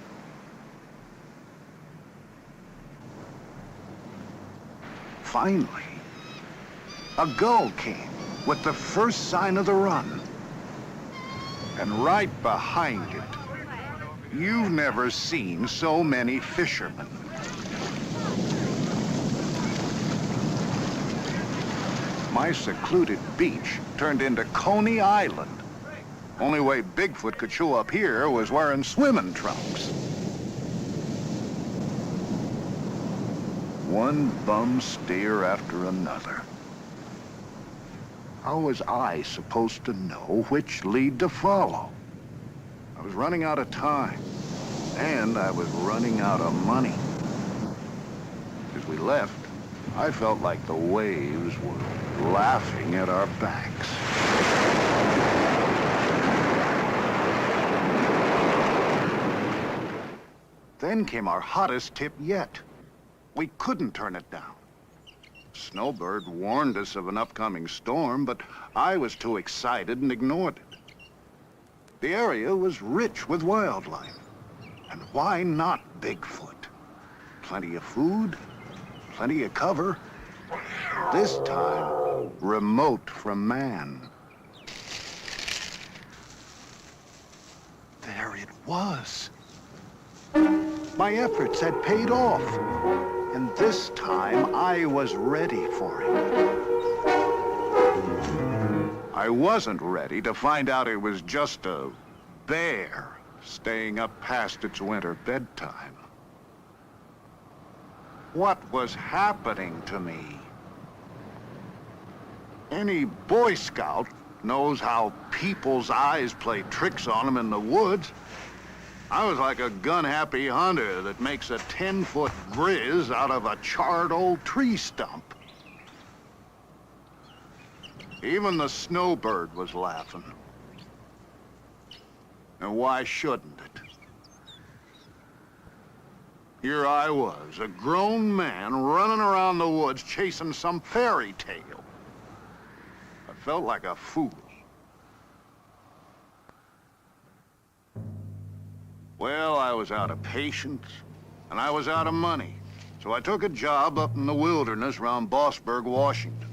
L: Finally, a gull came with the first sign of the run. And right behind it, you've never seen so many fishermen. My secluded beach turned into Coney Island. Only way Bigfoot could show up here was wearing swimming trunks. One bum steer after another. How was I supposed to know which lead to follow? I was running out of time, and I was running out of money. As we left, I felt like the waves were laughing at our backs. Then came our hottest tip yet. We couldn't turn it down. Snowbird warned us of an upcoming storm, but I was too excited and ignored it. The area was rich with wildlife. And why not Bigfoot? Plenty of food, plenty of cover. This time, remote from man. There it was. My efforts had paid off. And this time, I was ready for him. I wasn't ready to find out it was just a bear staying up past its winter bedtime. What was happening to me? Any Boy Scout knows how people's eyes play tricks on them in the woods. I was like a gun-happy hunter that makes a 10-foot grizz out of a charred old tree stump. Even the snowbird was laughing. And why shouldn't it? Here I was, a grown man running around the woods chasing some fairy tale. I felt like a fool. Well, I was out of patience, and I was out of money. So I took a job up in the wilderness around Bossburg, Washington.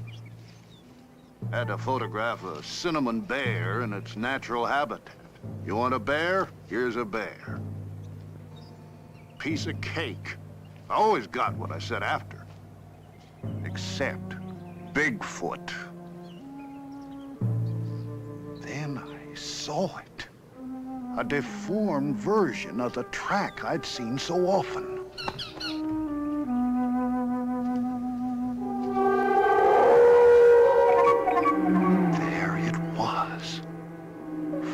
L: Had to photograph a cinnamon bear in its natural habitat. You want a bear? Here's a bear. Piece of cake. I always got what I said after. Except Bigfoot. Then I saw it. A deformed version of the track I'd seen so often. There it was.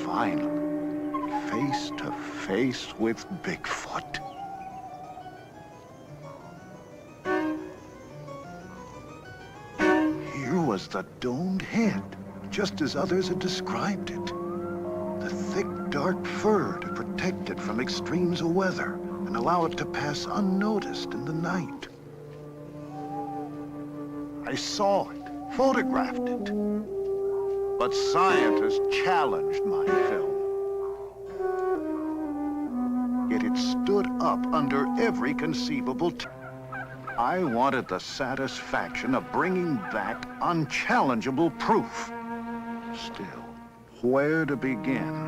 L: Finally, face to face with Bigfoot. Here was the domed head, just as others had described it. The thick, dark fur to protect it from extremes of weather and allow it to pass unnoticed in the night. I saw it, photographed it. But scientists challenged my film. Yet it stood up under every conceivable I wanted the satisfaction of bringing back unchallengeable proof. Still, where to begin?